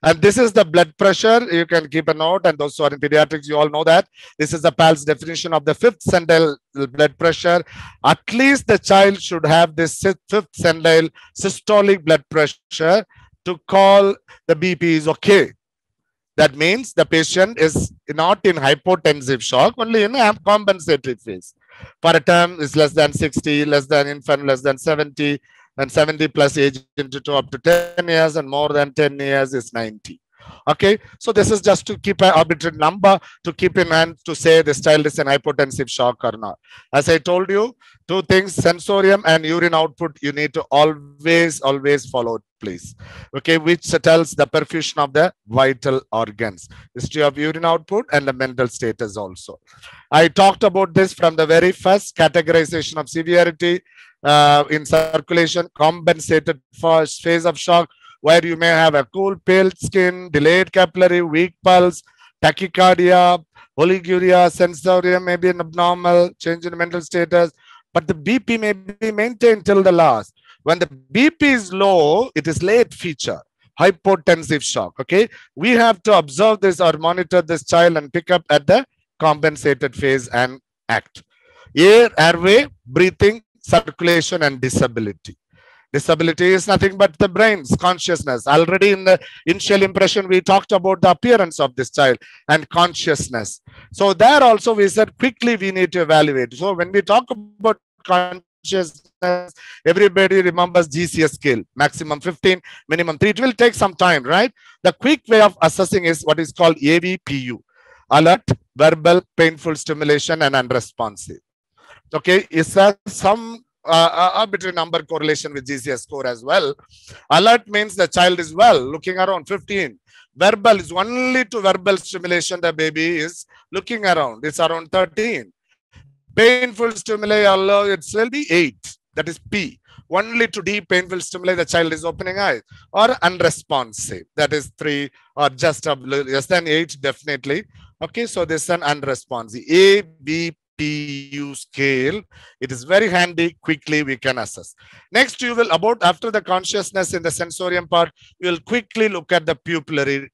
And this is the blood pressure. You can keep a note, and those who are in pediatrics, you all know that. This is the PALS definition of the 5th centile blood pressure. At least the child should have this 5th centile systolic blood pressure to call the BP is okay. That means the patient is not in hypotensive shock, only in a compensatory phase. For a term is less than 60, less than infant, less than 70, and 70 plus age into up to 10 years, and more than 10 years is 90. Okay, so this is just to keep an arbitrary number to keep in hand to say this child is in hypotensive shock or not. As I told you, 2 things, sensorium and urine output, you need to always follow, please. Okay, which tells the perfusion of the vital organs, history of urine output, and the mental status also. I talked about this from the very first categorization of severity. In circulation, compensated first phase of shock, where you may have a cool, pale skin, delayed capillary, weak pulse, tachycardia, oliguria, sensorium may be abnormal, change in mental status, but the BP may be maintained till the last. When the BP is low, it is late feature, hypotensive shock. Okay, we have to observe this or monitor this child and pick up at the compensated phase and act. Airway, breathing, circulation, and disability. Disability is nothing but the brain's consciousness. Already in the initial impression, we talked about the appearance of this child and consciousness. So there also we said quickly we need to evaluate. So when we talk about consciousness, everybody remembers GCS scale, maximum 15, minimum 3. It will take some time, right? The quick way of assessing is what is called AVPU, alert, verbal, painful stimulation, and unresponsive. Okay, is there some arbitrary number correlation with GCS score as well? Alert means the child is well, looking around 15. Verbal is only to verbal stimulation, the baby is looking around, it's around 13. Painful stimuli, it will be 8, that is P. Only to D, painful stimuli, the child is opening eyes. Or unresponsive, that is 3, or just less than 8, definitely. Okay, so this is an unresponsive ABPU scale. It is very handy. Quickly we can assess. Next, you will after the consciousness in the sensorium part, you will quickly look at the pupillary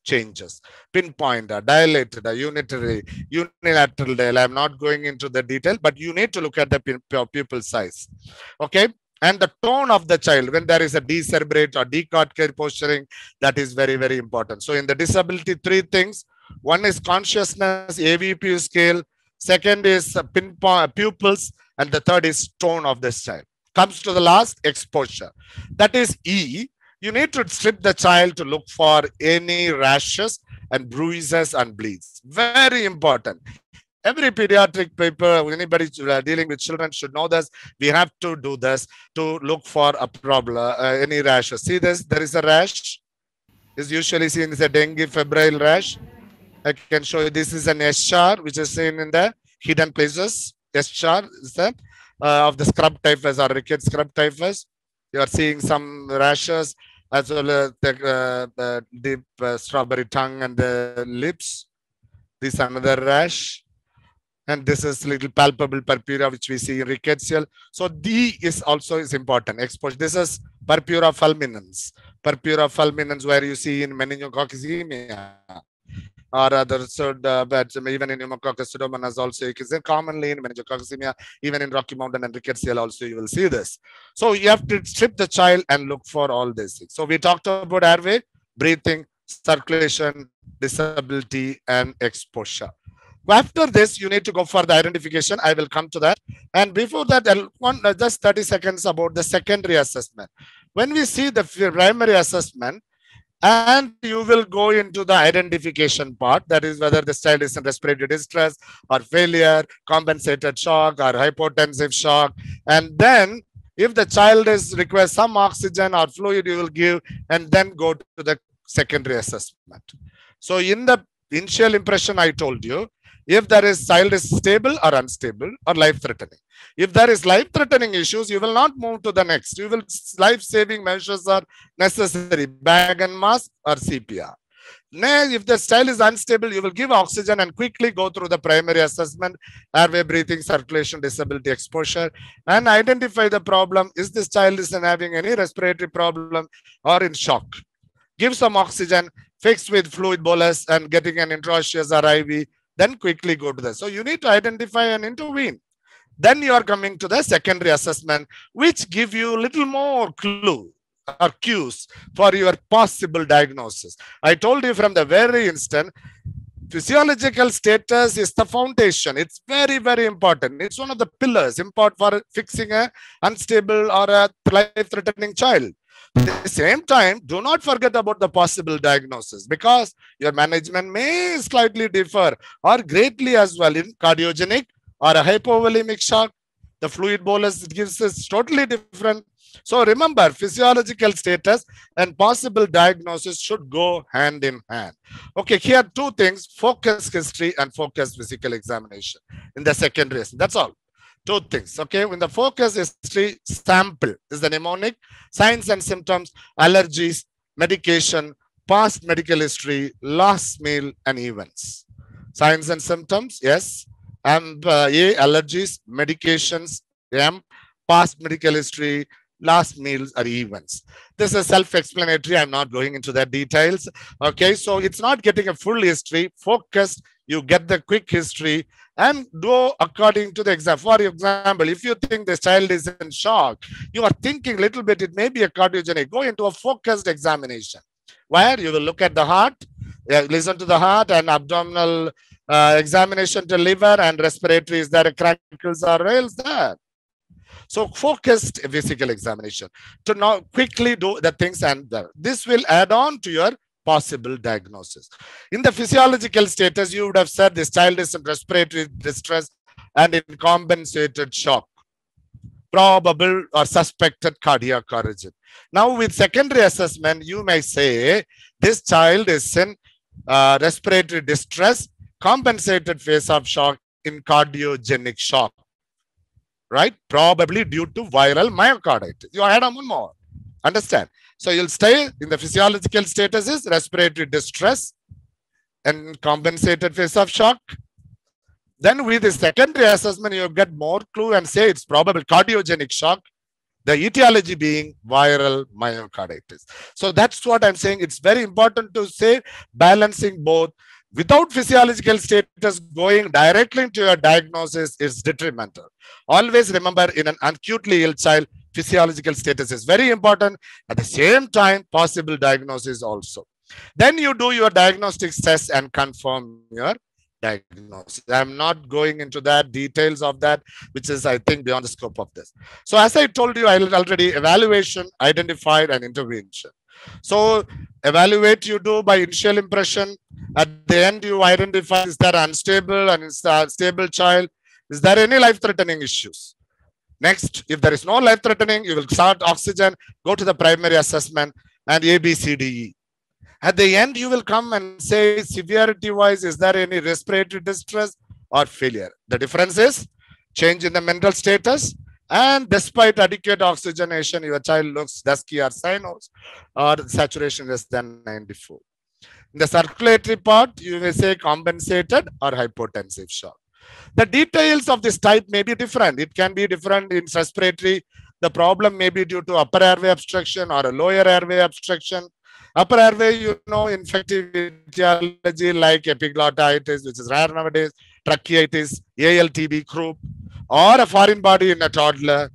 changes. Pinpointer, dilated, unitary, unilateral dial. I'm not going into the detail, but you need to look at the pupil size. Okay. And the tone of the child when there is a decerebrate or decorticate posturing, that is very, very important. So in the disability, three things. One is consciousness, ABPU scale. Second is pinpoint pupils. And the third is tone of this child. Comes to the last, exposure. That is E. You need to strip the child to look for any rashes and bruises and bleeds. Very important. Every pediatric paper, anybody dealing with children should know this. We have to do this to look for a problem, any rashes. See this, there is a rash. Is usually seen as a dengue febrile rash. I can show you this is an eschar, which is seen in the hidden places. Eschar is that of the scrub typhus or rickets scrub typhus. You are seeing some rashes as well as the deep strawberry tongue and the lips. This is another rash. And this is little palpable purpura, which we see in rickettsial. So D is also important. Exposure. This is purpura fulminans. Purpura fulminans, where you see in meningococcemia or other, so but even in pneumococcus pseudomonas also, it is commonly in meningococcemia, even in Rocky Mountain and rickettsial also, you will see this. So you have to strip the child and look for all these things. So we talked about airway, breathing, circulation, disability, and exposure. After this, you need to go for the identification. I will come to that. And before that, just 30 seconds about the secondary assessment. When we see the primary assessment, and you will go into the identification part, that is whether the child is in respiratory distress or failure, compensated shock or hypotensive shock. And then if the child requires some oxygen or fluid, you will give and then go to the secondary assessment. So in the initial impression, I told you, if there is child is stable or unstable or life-threatening. If there is life-threatening issues, you will not move to the next. You will life-saving measures are necessary, bag and mask or CPR. Now, if the child is unstable, you will give oxygen and quickly go through the primary assessment, airway, breathing, circulation, disability, exposure, and identify the problem. Is this child having any respiratory problem or in shock? Give some oxygen, fix with fluid bolus and getting an intraosseous or IV. Then quickly go to this. So you need to identify and intervene. Then you are coming to the secondary assessment, which give you a little more clue or cues for your possible diagnosis. I told you from the very instant, physiological status is the foundation. It's very, very important. It's one of the pillars important for fixing an unstable or a life-threatening child. At the same time, do not forget about the possible diagnosis, because your management may slightly differ or greatly as well in cardiogenic or a hypovolemic shock. The fluid bolus gives us totally different. So remember, physiological status and possible diagnosis should go hand in hand. Okay, here two things: focus history and focus physical examination in the secondary. That's all. Two things. Okay, in the focus history, sample is the mnemonic, signs and symptoms, allergies, medication, past medical history, last meal, and events. Signs and symptoms, yes. And A, allergies, medications, M, past medical history, last meals or events. This is self-explanatory. I'm not going into the details. Okay, so it's not getting a full history. Focused, you get the quick history and go according to the exam. For example, if you think the child is in shock, you are thinking a little bit, it may be a cardiogenic. Go into a focused examination where you will look at the heart, listen to the heart, and abdominal examination to liver and respiratory. Is there a crackles or rails there? So focused physical examination to now quickly do the things, and this will add on to your possible diagnosis. In the physiological status, you would have said this child is in respiratory distress and in compensated shock, probable or suspected cardiac origin. Now with secondary assessment, you may say this child is in respiratory distress, compensated phase of shock, in cardiogenic shock, right? Probably due to viral myocarditis. You add on one more. Understand? So you'll stay in the physiological status is respiratory distress, and compensated phase of shock. Then with the secondary assessment, you get more clue and say it's probable cardiogenic shock, the etiology being viral myocarditis. So that's what I'm saying. It's very important to say balancing both. Without physiological status going directly into your diagnosis is detrimental. Always remember, in an acutely ill child, physiological status is very important. At the same time, possible diagnosis also. Then you do your diagnostic test and confirm your diagnosis. I'm not going into that details of that, which is, I think, beyond the scope of this. So as I told you, I already evaluation, identified, and intervention. So evaluate you do by initial impression. At the end, you identify, is there unstable and is there a stable child? Is there any life-threatening issues? Next, if there is no life-threatening, you will start oxygen, go to the primary assessment and A, B, C, D, E. At the end, you will come and say, severity-wise, is there any respiratory distress or failure? The difference is change in the mental status, and despite adequate oxygenation, your child looks dusky or cyanos, or saturation less than 94. In the circulatory part, you may say compensated or hypotensive shock. The details of this type may be different. It can be different in respiratory. The problem may be due to upper airway obstruction or a lower airway obstruction. Upper airway, you know, infective etiology like epiglottitis, which is rare nowadays, tracheitis, ALTB, croup, or a foreign body in a toddler.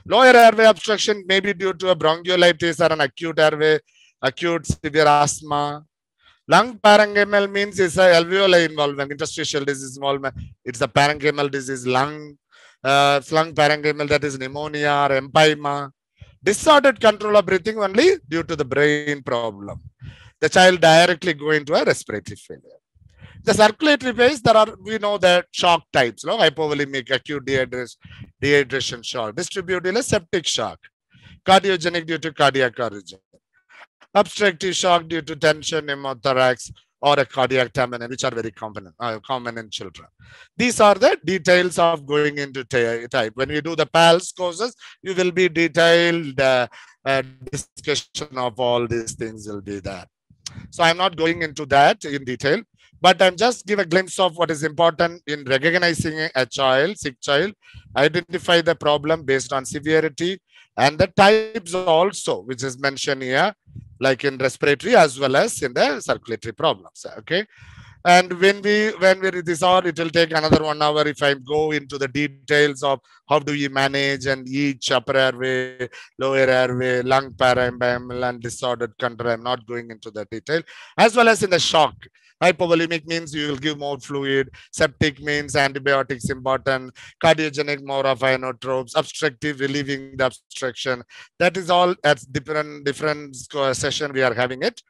Lower airway obstruction may be due to a bronchiolitis or an acute airway, acute severe asthma. Lung parenchymal means it's a alveoli involvement, interstitial disease involvement. It's a parenchymal disease, lung parenchymal, that is pneumonia or empyema. Disordered control of breathing only due to the brain problem. The child directly go into a respiratory failure. The circulatory phase, we know the shock types, no? Hypovolemic, acute dehydration shock, distributed septic shock, cardiogenic due to cardiac origin, obstructive shock due to tension, pneumothorax, or a cardiac tamponade, which are very common in children. These are the details of going into type. When we do the PALS courses, you will be detailed discussion of all these things will be there. So I'm not going into that in detail, but I'm just give a glimpse of what is important in recognizing a child, sick child, identify the problem based on severity and the types also, which is mentioned here, like in respiratory as well as in the circulatory problems. Okay. And when we this out, it will take another 1 hour if I go into the details of how do you manage and each upper airway, lower airway, lung parenchymal and disordered control. I'm not going into the detail, as well as in the shock. Hypovolemic means you will give more fluid. Septic means antibiotics important. Cardiogenic, more of inotropes. Obstructive, relieving the obstruction. That is all at different session we are having it.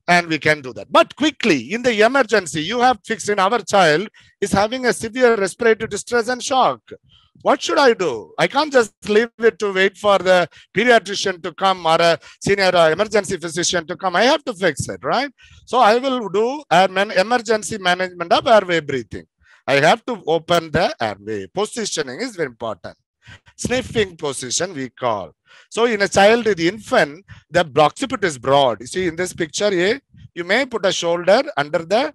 And we can do that. But quickly, in the emergency, you have fixed in our child is having a severe respiratory distress and shock. What should I do? I can't just leave it to wait for the pediatrician to come or a senior emergency physician to come. I have to fix it, right? So I will do an emergency management of airway breathing. I have to open the airway. Positioning is very important. Sniffing position we call. So in a child, the infant, the occiput is broad. You see in this picture here, you may put a shoulder under the,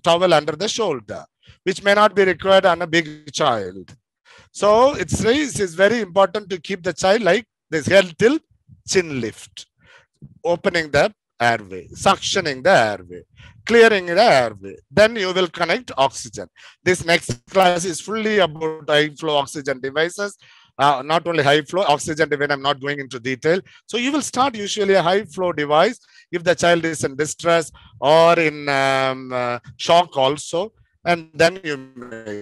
towel under the shoulder, which may not be required on a big child. So it's very important to keep the child like this, head till chin lift, opening the airway, suctioning the airway, clearing the airway. Then you will connect oxygen. This next class is fully about high flow oxygen devices. Not only high flow oxygen device, I'm not going into detail. So you will start usually a high flow device if the child is in distress or in shock also. And then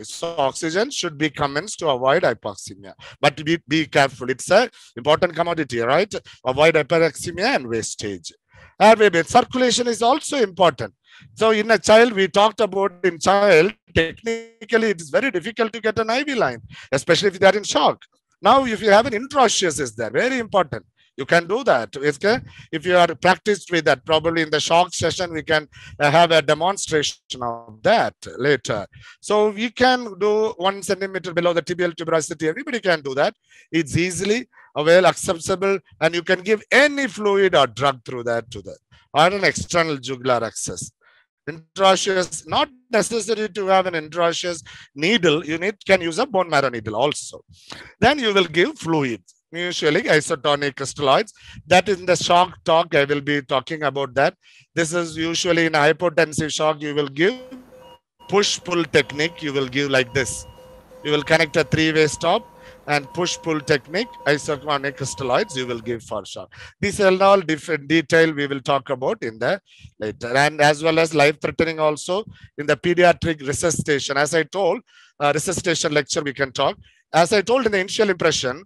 so oxygen should be commenced to avoid hypoxemia. But be careful. It's an important commodity, right? Avoid hypoxemia and wastage. Airway bed circulation is also important. So in a child, we talked about in child, technically it is very difficult to get an IV line, especially if they are in shock. Now, if you have an intraosseous is there, very important. You can do that. If you are practiced with that, probably in the shock session, we can have a demonstration of that later. So we can do 1 centimeter below the tibial tuberosity. Everybody can do that. It's easily well accessible, and you can give any fluid or drug through that to that, or an external jugular access. Intraosseous, not necessary to have an intraosseous needle. You can use a bone marrow needle also. Then you will give fluids, usually isotonic crystalloids. That in the shock talk, I will be talking about that. This is usually in hypotensive shock, you will give push-pull technique. You will give like this. You will connect a three-way stop and push-pull technique, isotonic crystalloids, you will give for shock. These are all different detail we will talk about in the later. And as well as life-threatening also in the pediatric resuscitation. As I told, resuscitation lecture we can talk. As I told in the initial impression,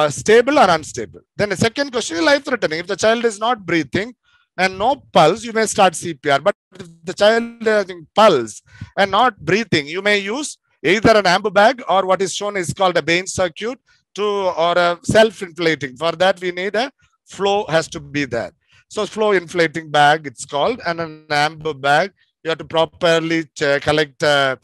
stable or unstable. Then the second question is life-threatening. If the child is not breathing and no pulse, you may start CPR. But if the child is having pulse and not breathing, you may use either an ambu bag or what is shown is called a Bain circuit or a self-inflating. For that, we need a flow has to be there. So flow inflating bag, it's called, and an ambu bag. You have to properly select the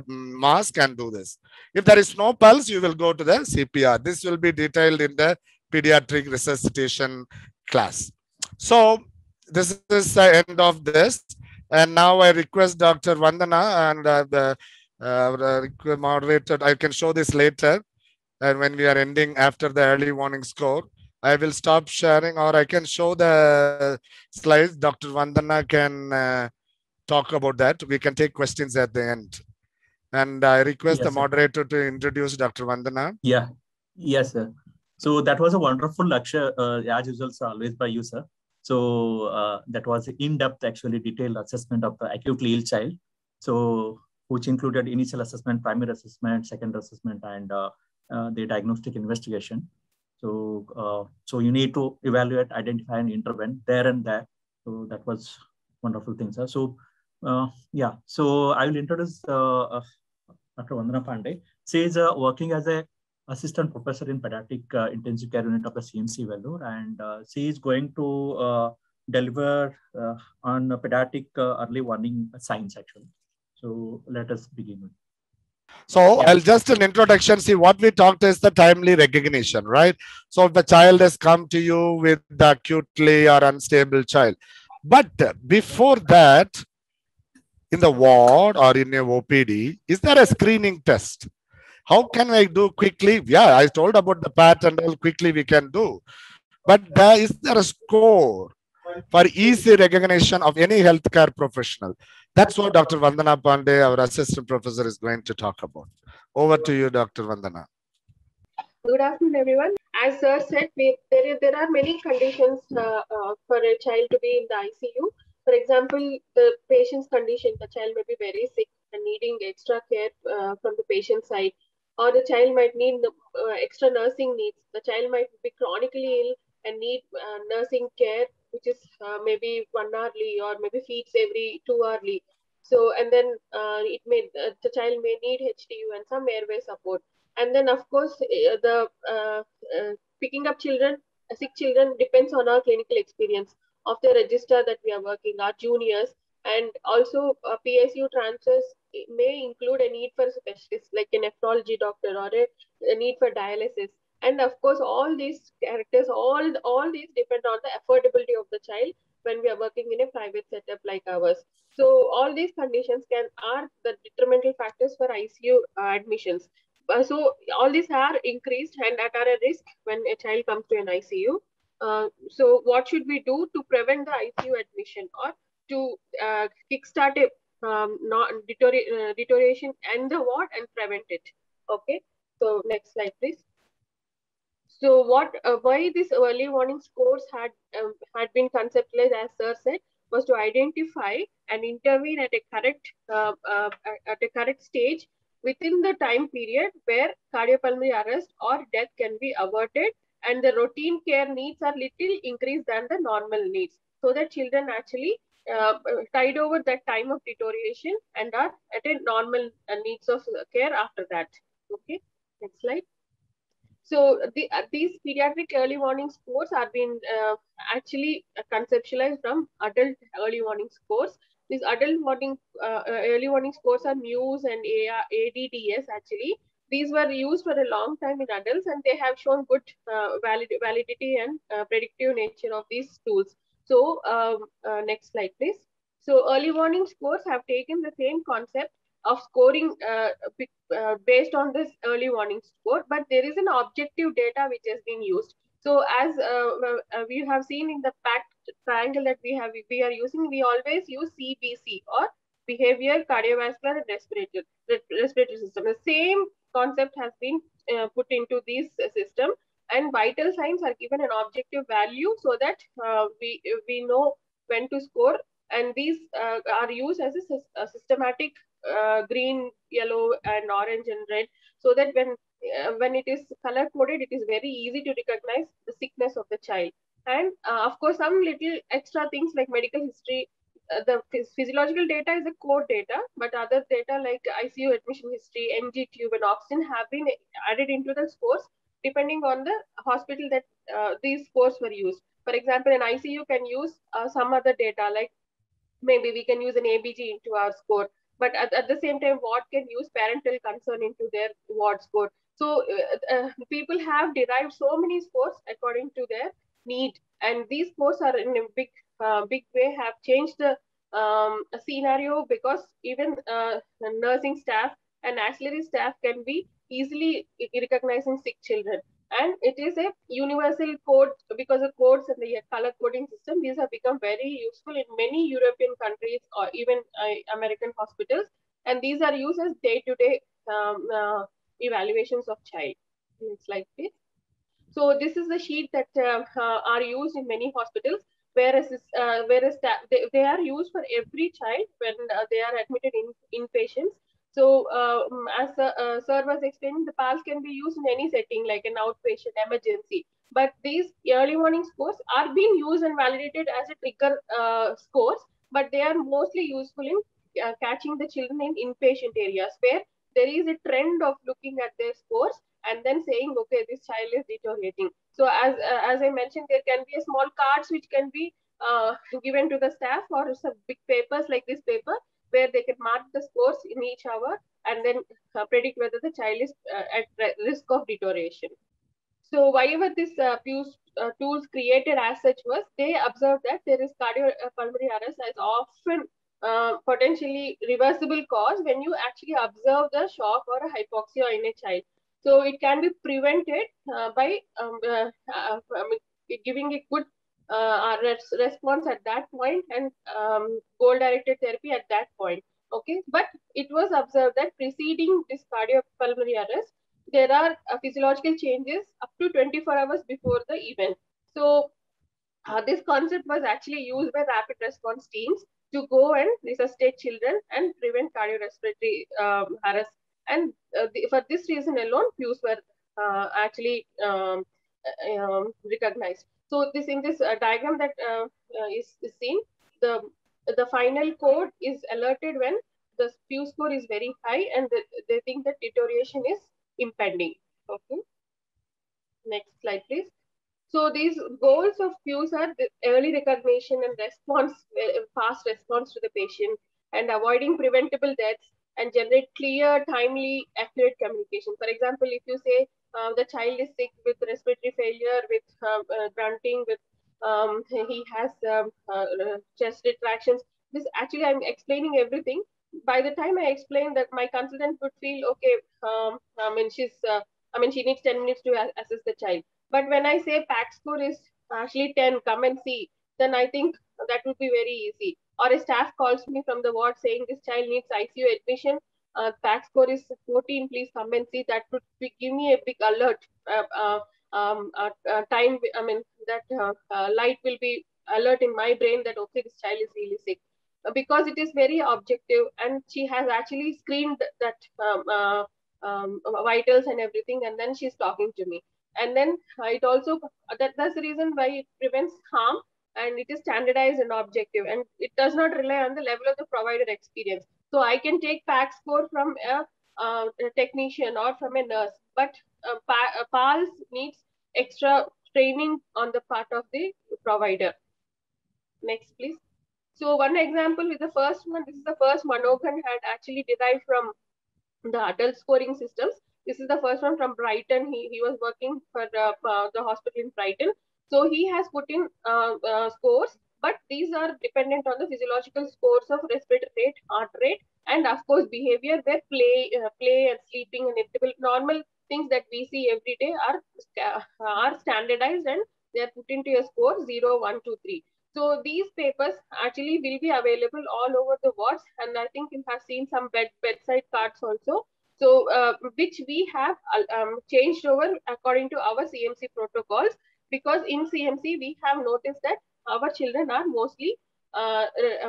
mask and do this. If there is no pulse, you will go to the CPR. This will be detailed in the pediatric resuscitation class. So this is the end of this. And now I request Dr. Vandana and moderator, I can show this later. And when we are ending after the early warning score, I will stop sharing, or I can show the slides. Dr. Vandana can talk about that. We can take questions at the end. And I request the moderator to introduce Dr. Vandana. Yeah. Yes, sir. So that was a wonderful lecture, as usual, sir, always by you, sir. So that was in-depth, actually detailed assessment of the acutely ill child. So which included initial assessment, primary assessment, secondary assessment, and the diagnostic investigation. So so you need to evaluate, identify, and intervene there and there. So that was wonderful thing, sir. So yeah, so I will introduce Dr. Vandana Pandey. She is working as a assistant professor in pediatric intensive care unit of the CMC Vellore, and she is going to deliver on pediatric early warning signs, actually. So let us begin. So I'll just an introduction. See, what we talked is the timely recognition, right? So if the child has come to you with the acutely or unstable child, but before that, in the ward or in your OPD, is there a screening test? How can I do quickly? Yeah, I told about the pattern, how quickly we can do. But is there a score for easy recognition of any healthcare professional? That's what Dr. Vandana Pandey, our assistant professor, is going to talk about. Over to you, Dr. Vandana. Good afternoon, everyone. As Sir said, there are many conditions for a child to be in the ICU. For example, the patient's condition, the child may be very sick and needing extra care from the patient's side, or the child might need extra nursing needs. The child might be chronically ill and need nursing care, which is maybe 1 hourly or maybe feeds every 2 hourly. So, and then the child may need HDU and some airway support. And then, of course, the picking up children, sick children, depends on our clinical experience of the register that we are working, our juniors, and also PSU transfers may include a need for specialists like a nephrology doctor or a need for dialysis. And of course, all these characters, all these depend on the affordability of the child when we are working in a private setup like ours. So all these conditions are the detrimental factors for ICU admissions. So all these are increased and are a risk when a child comes to an ICU. So what should we do to prevent the ICU admission or to kickstart a deterioration in the ward and prevent it? Okay. So next slide, please. So why these early warning scores had been conceptualized, as Sir said, was to identify and intervene at a correct stage within the time period where cardiopulmonary arrest or death can be averted, and the routine care needs are little increased than the normal needs, so that children actually tide over that time of deterioration and are at a normal needs of care after that. Okay, next slide. So these pediatric early warning scores are being actually conceptualized from adult early warning scores. These adult early warning scores are MUSE and ADDS actually. These were used for a long time in adults, and they have shown good validity and predictive nature of these tools. So next slide, please. So early warning scores have taken the same concept of scoring based on this early warning score, but there is an objective data which has been used. So as we have seen in the packed triangle that we are using, we always use CBC, or behavior, cardiovascular, and respiratory system. The same concept has been put into this system, and vital signs are given an objective value so that we know when to score, and these are used as a systematic green, yellow, and orange and red, so that when it is color coded, it is very easy to recognize the sickness of the child. And of course, some little extra things like medical history. The physiological data is a core data, but other data like ICU admission history, NG tube, and oxygen have been added into the scores depending on the hospital that these scores were used. For example, an ICU can use some other data, like maybe we can use an ABG into our score, but at the same time, ward can use parental concern into their ward score. So people have derived so many scores according to their need, and these scores are in a big way have changed the scenario, because even nursing staff and auxiliary staff can be easily recognizing sick children. And it is a universal code, because of codes and the color coding system. These have become very useful in many European countries or even American hospitals. And these are used as day-to-day evaluations of child. Next slide, please. So this is the sheet that are used in many hospitals, whereas they are used for every child when they are admitted in patients. So as Sir was explaining, the PALS can be used in any setting, like an outpatient emergency. But these early warning scores are being used and validated as a trigger scores, but they are mostly useful in catching the children in inpatient areas where there is a trend of looking at their scores and then saying, okay, this child is deteriorating. So as I mentioned, there can be a small cards which can be given to the staff, or some big papers like this paper, where they can mark the scores in each hour and then predict whether the child is at risk of deterioration. So whatever this tools created as such was, they observed that there is cardiopulmonary arrest as often potentially reversible cause when you actually observe the shock or a hypoxia in a child. So it can be prevented by giving a good response at that point, and goal-directed therapy at that point. Okay, but it was observed that preceding this cardiopulmonary arrest, there are physiological changes up to 24 hours before the event. So this concept was actually used by rapid response teams to go and resuscitate children and prevent cardiorespiratory arrest. And for this reason alone, PUs were actually recognized. So this in this diagram that is seen, the final code is alerted when the PU score is very high and they think that deterioration is impending. Okay. Next slide, please. So these goals of PUs are the early recognition and response, fast response to the patient, and avoiding preventable deaths, and generate clear, timely, accurate communication. For example, if you say the child is sick with respiratory failure, with grunting, with he has chest retractions. This actually, I'm explaining everything. By the time I explain that, my consultant would feel okay. She needs 10 minutes to assess the child. But when I say PAC score is actually 10, come and see, then I think that would be very easy. Or a staff calls me from the ward saying this child needs ICU admission. PAC score is 14, please come and see. That would give me a big alert. Time, light will be alert in my brain that, okay, this child is really sick. Because it is very objective, and she has actually screened that vitals and everything, and then she's talking to me. And then it also, that's the reason why it prevents harm, and it is standardized and objective, and it does not rely on the level of the provider experience. So I can take PAC score from a technician or from a nurse, but PALS needs extra training on the part of the provider. Next, please. So one example with the first one, this is the first Manogan had actually derived from the adult scoring systems. This is the first one from Brighton. He was working for the hospital in Brighton. So he has put in scores but these are dependent on the physiological scores of respiratory rate, heart rate, and of course behavior, where play and sleeping and irritable normal things that we see every day are standardized, and they are put into a score 0, 1, 2, 3. So these papers actually will be available all over the wards, and I think you have seen some bedside cards also. So which we have changed over according to our CMC protocols, because in CMC we have noticed that our children are mostly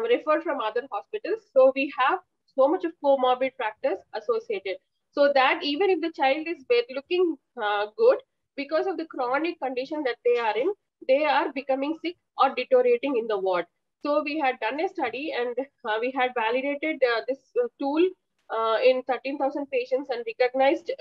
referred from other hospitals. So we have so much of comorbid factors associated. So that even if the child is looking good, because of the chronic condition that they are in, they are becoming sick or deteriorating in the ward. So we had done a study, and we had validated this tool in 13,000 patients and recognized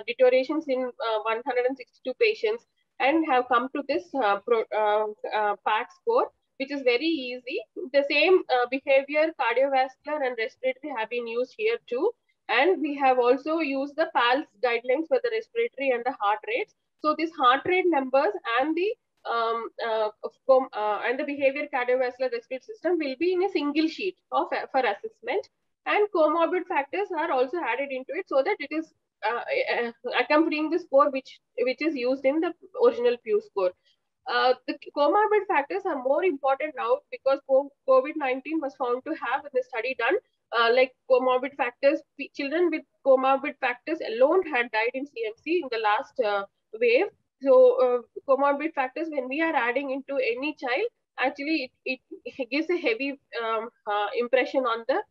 deteriorations in 162 patients, and have come to this PAC score, which is very easy. The same behavior, cardiovascular and respiratory have been used here too. And we have also used the PALS guidelines for the respiratory and the heart rates. So these heart rate numbers and the behavior, cardiovascular, respiratory system will be in a single sheet for assessment. And comorbid factors are also added into it, so that it is accompanying the score which is used in the original Pew score. The comorbid factors are more important now, because COVID-19 was found to have, in the study done, like comorbid factors, children with comorbid factors alone had died in CMC in the last wave. So comorbid factors, when we are adding into any child, actually it gives a heavy impression on the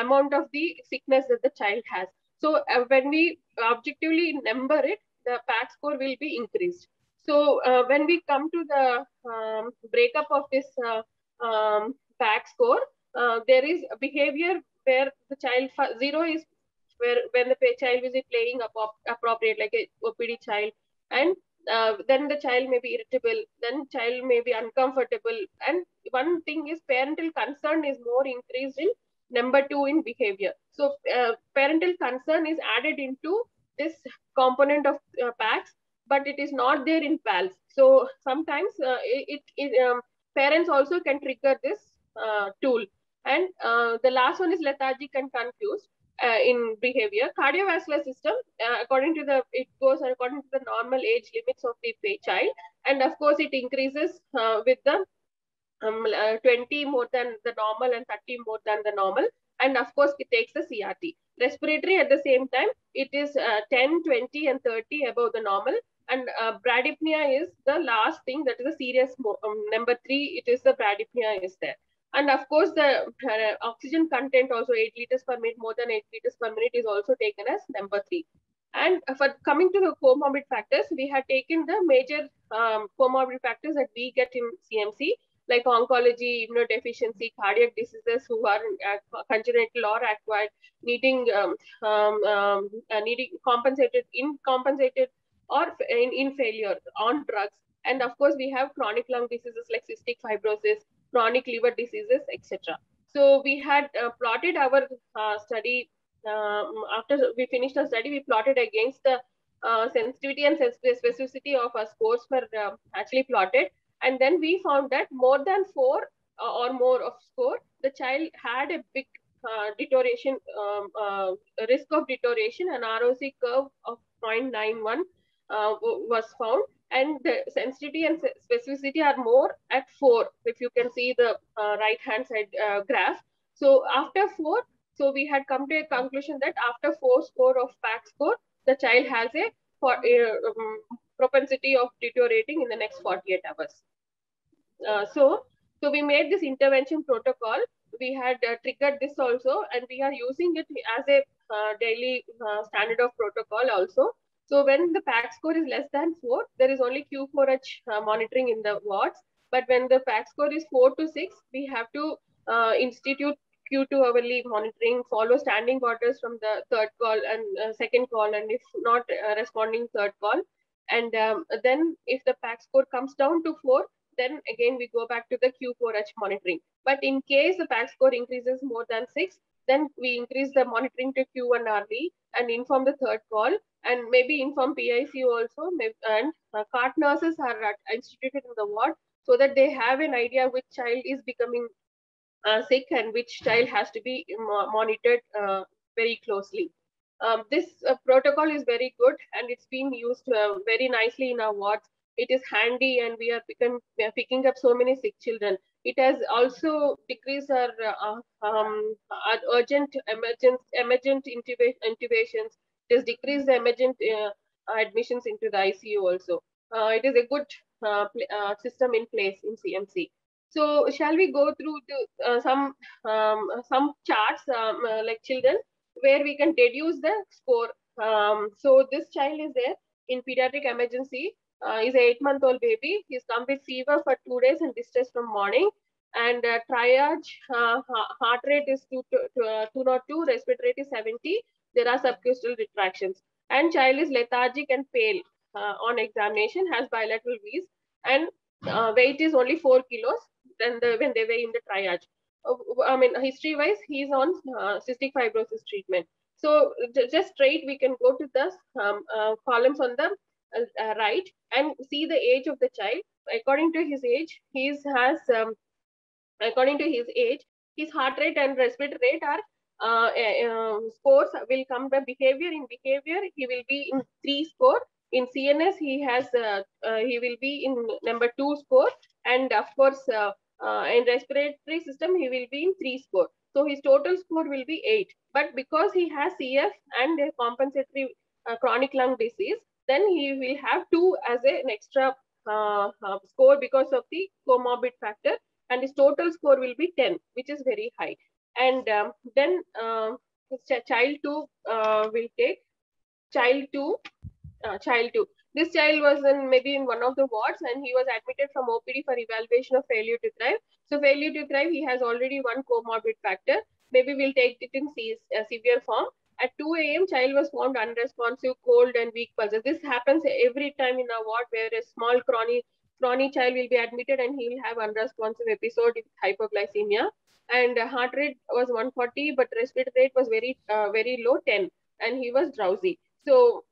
amount of the sickness that the child has. So when we objectively number it, the PAC score will be increased. So when we come to the breakup of this PAC score, there is a behavior where the child, 0 is where when the child is playing appropriate, like a OPD child, and then the child may be irritable, then child may be uncomfortable. And one thing is parental concern is more increased in number 2 in behavior. So parental concern is added into this component of PACS, but it is not there in PALS. So sometimes parents also can trigger this tool. And the last one is lethargic and confused in behavior. Cardiovascular system, according to it goes according to the normal age limits of the child, and of course it increases with the 20 more than the normal and 30 more than the normal, and of course it takes the CRT. Respiratory at the same time, it is 10, 20 and 30 above the normal, and bradypnea is the last thing, that is a serious number 3, it is the bradypnea is there. And of course, the oxygen content also 8 liters per minute, more than 8 liters per minute is also taken as number 3. And for coming to the comorbid factors, we had taken the major comorbid factors that we get in CMC, like oncology, immunodeficiency, cardiac diseases who are congenital or acquired, needing compensated, incompensated, or in failure on drugs. And of course, we have chronic lung diseases like cystic fibrosis, chronic liver diseases, etc. So we had plotted our study. After we finished the study, we plotted against the sensitivity and specificity of our scores were actually plotted. And then we found that more than 4 or more of score, the child had a big deterioration, risk of deterioration, and ROC curve of 0.91 was found. And the sensitivity and specificity are more at 4, if you can see the right hand side graph. So after 4, so we had come to a conclusion that after 4 score of PAC score, the child has a propensity of deteriorating in the next 48 hours. So we made this intervention protocol. We had triggered this also, and we are using it as a daily standard of protocol also. So when the PAC score is less than 4, there is only Q4H monitoring in the wards. But when the PAC score is 4 to 6, we have to institute Q2 hourly monitoring, follow standing orders from the third call and second call, and if not responding, third call. And then if the PAC score comes down to 4, then again we go back to the Q4H monitoring. But in case the PAC score increases more than 6, then we increase the monitoring to Q1 RV and inform the third call, and maybe inform PICU also. And CART nurses are instituted in the ward, so that they have an idea which child is becoming sick and which child has to be monitored very closely. This protocol is very good and it's been used very nicely in our wards. It is handy and we are picking up so many sick children. It has also decreased our urgent emergent intubations. It has decreased the emergent admissions into the ICU also. It is a good system in place in CMC. So shall we go through some charts like children where we can deduce the score. So this child is there in pediatric emergency. Is a 8-month-old baby. He's come with fever for 2 days and distress from morning. And triage heart rate is 202, respiratory rate is 70. There are subcutaneous retractions. And child is lethargic and pale on examination, has bilateral V's, and weight is only 4 kilos than when they were in the triage. I mean, history-wise, he's on cystic fibrosis treatment. So just straight, we can go to the columns on the right and see the age of the child. According to his age, according to his age, his heart rate and respiratory rate are scores will come by behavior. In behavior, he will be in 3 score. In CNS, he will be in number 2 score, and of course, in respiratory system, he will be in 3 score. So his total score will be 8. But because he has CF and a compensatory chronic lung disease, then he will have 2 as an extra score because of the comorbid factor, and his total score will be 10, which is very high. And then child 2 will take child 2. This child was maybe in one of the wards and he was admitted from OPD for evaluation of failure to thrive. So failure to thrive, he has already one comorbid factor. Maybe we'll take it in severe form. At 2 a.m., child was found unresponsive, cold and weak pulses. This happens every time in a ward where a small chronic child will be admitted and he will have unresponsive episode with hypoglycemia. And heart rate was 140, but respiratory rate was very low, 10, and he was drowsy. So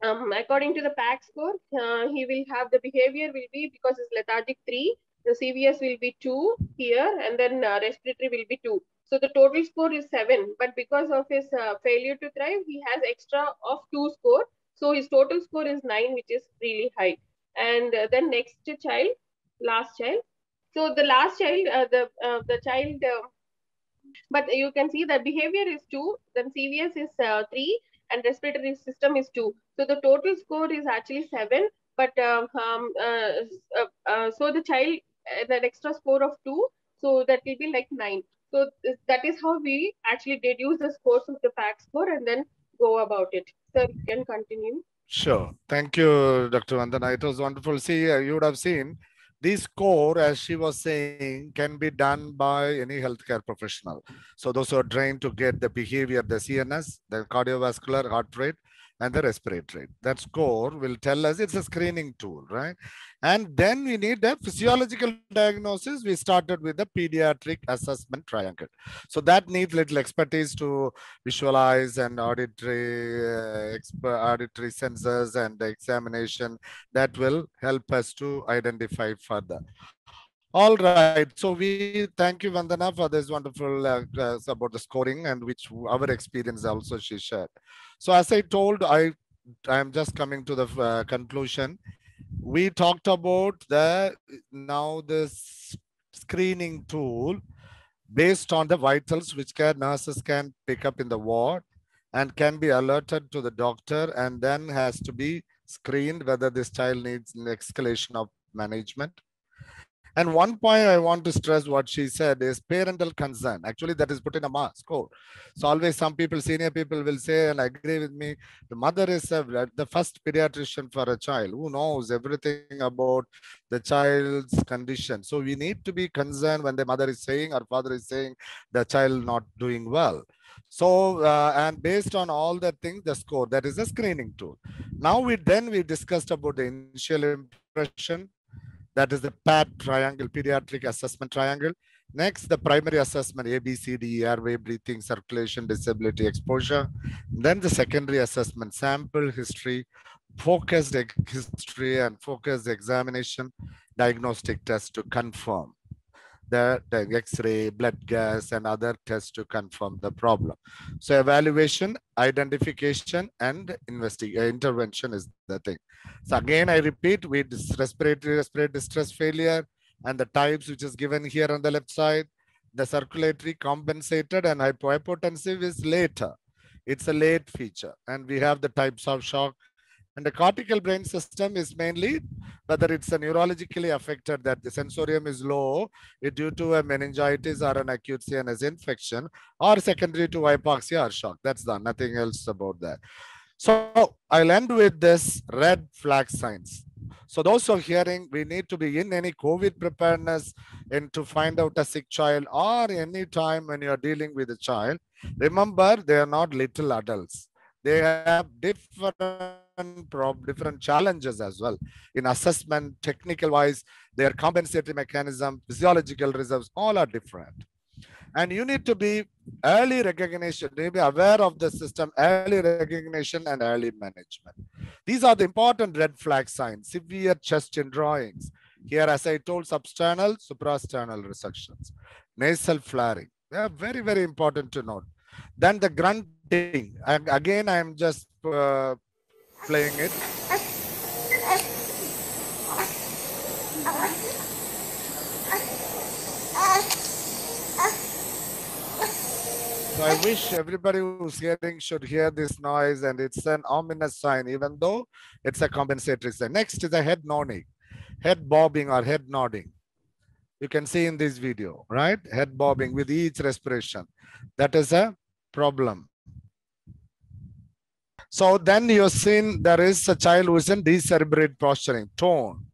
according to the PAC score, he will have the behavior will be, because it's lethargic 3, the CVS will be 2 here, and then respiratory will be 2. So the total score is 7, but because of his failure to thrive, he has extra of 2 score. So his total score is 9, which is really high. And then next child, last child. So the last child, the child, but you can see the behavior is 2, then CVS is 3, and respiratory system is 2. So the total score is actually 7, but so the child, the extra score of 2, so that will be like 9. So that is how we actually deduce the scores of the PAC score and then go about it. So you can continue. Sure. Thank you, Dr. Vandana. It was wonderful. See, you would have seen this score, as she was saying, can be done by any healthcare professional. So those who are trained to get the behavior, the CNS, the cardiovascular, heart rate, and the respiratory rate. That score will tell us it's a screening tool, right? And then we need a physiological diagnosis. We started with the pediatric assessment triangle. So that needs little expertise to visualize and auditory sensors and the examination that will help us to identify further. All right. So we thank you, Vandana, for this wonderful about the scoring, and which our experience also she shared. So as I told, I am just coming to the conclusion. We talked about now this screening tool based on the vitals which nurses can pick up in the ward and can be alerted to the doctor, and then has to be screened whether this child needs an escalation of management. And one point I want to stress what she said is parental concern. Actually, that is put in a score. So always some people, senior people will say, and agree with me, the mother is the first pediatrician for a child who knows everything about the child's condition. So we need to be concerned when the mother is saying or father is saying the child not doing well. So, and based on all the things, the score, that is a screening tool. Now we discussed about the initial impression. That is the PAT triangle, pediatric assessment triangle. Next, the primary assessment, ABCD, airway, breathing, circulation, disability, exposure. Then the secondary assessment, sample history, focused history and focused examination. diagnostic tests to confirm the X-ray, blood gas, and other tests to confirm the problem. So evaluation, identification, and intervention is the thing. So again, I repeat, with respiratory distress failure and the types which is given here on the left side, the circulatory, compensated, and hypotensive is later. It's a late feature. And we have the types of shock. And the cortical brain system is mainly whether it's a neurologically affected, that the sensorium is low due to a meningitis or an acute CNS infection, or secondary to hypoxia or shock. That's nothing else about that. So I'll end with this red flag signs. So those who are hearing, we need to be in any COVID preparedness and to find out a sick child, or any time when you are dealing with a child, remember they are not little adults. They have different challenges as well in assessment, technical wise, their compensatory mechanism, physiological reserves, all are different. And you need to be early recognition, you need to be aware of the system, early recognition and early management. These are the important red flag signs. Severe chest indrawings. Here, as I told, substernal, suprasternal resections, nasal flaring. They are very, very important to note. Then the grunting. And again, I'm just playing it. So I wish everybody who's hearing should hear this noise, and it's an ominous sign, even though it's a compensatory sign. Next is a head nodding, head bobbing or head nodding. You can see in this video, right? Head bobbing with each respiration. That is a problem. So then you've seen there is a child who is in decerebrate posturing, tone.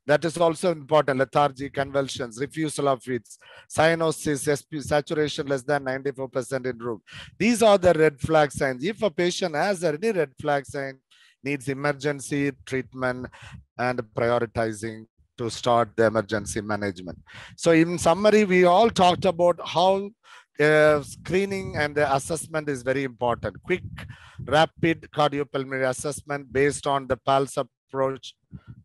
That is also important. Lethargy, convulsions, refusal of fits, cyanosis, SP, saturation less than 94% in room. These are the red flag signs. If a patient has any red flag sign, needs emergency treatment and prioritizing to start the emergency management. So in summary, we all talked about how screening and the assessment is very important. Quick, rapid cardiopulmonary assessment based on the PALS approach.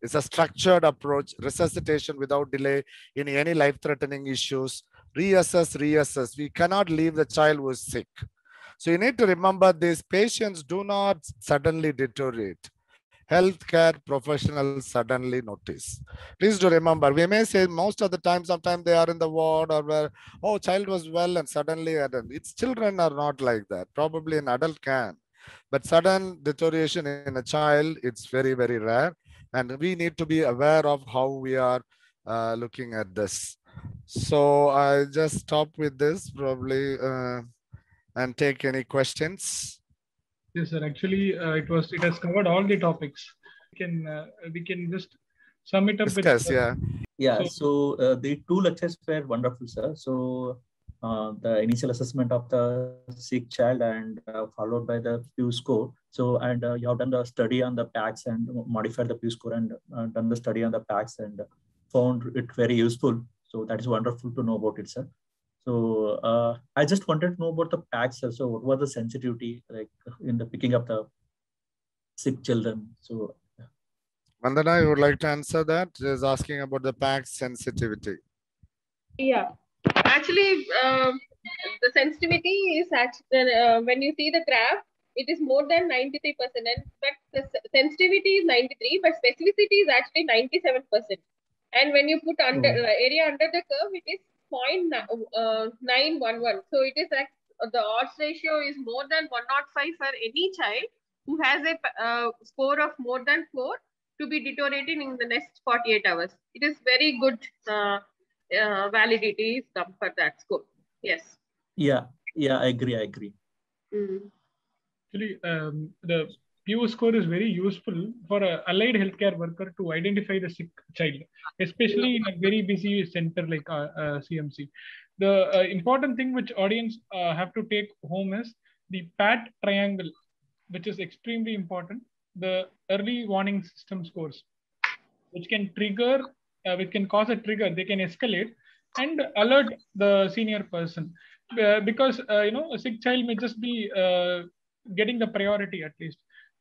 It's a structured approach, resuscitation without delay in any life-threatening issues. Reassess. We cannot leave the child who is sick. So you need to remember these patients do not suddenly deteriorate. Healthcare professionals suddenly notice. Please do remember, we may say most of the time, sometimes they are in the ward or where, oh, child was well and suddenly, it's children are not like that. Probably an adult can. But sudden deterioration in a child, it's very, very rare. And we need to be aware of how we are looking at this. So I just stop with this probably and take any questions. Yes, sir. Actually, it has covered all the topics. We can just sum it up. Discuss, So the 2 lectures were wonderful, sir. So the initial assessment of the sick child and followed by the Pew score. So, and you have done the study on the PACS and modified the Pew score and done the study on the PACS and found it very useful. So that is wonderful to know about it, sir. So I just wanted to know about the PACS, sir. So what was the sensitivity like in the picking up the sick children? So Vandana, you would like to answer that? Is asking about the PACS sensitivity. Yeah, actually, the sensitivity is actually, when you see the graph, it is more than 93%. And but the sensitivity is 93, but specificity is actually 97%. And when you put under area under the curve, it is 0.911. So it is like the odds ratio is more than 105 for any child who has a score of more than 4 to be deteriorating in the next 48 hours. It is very good validity is come for that score. Yes. Yeah, I agree. Actually, the Pew score is very useful for an allied healthcare worker to identify the sick child, especially in a very busy center like CMC. The important thing which audience have to take home is the PAT triangle, which is extremely important. The early warning system scores, which can trigger, which can cause a trigger, they can escalate and alert the senior person. Because, a sick child may just be getting the priority at least.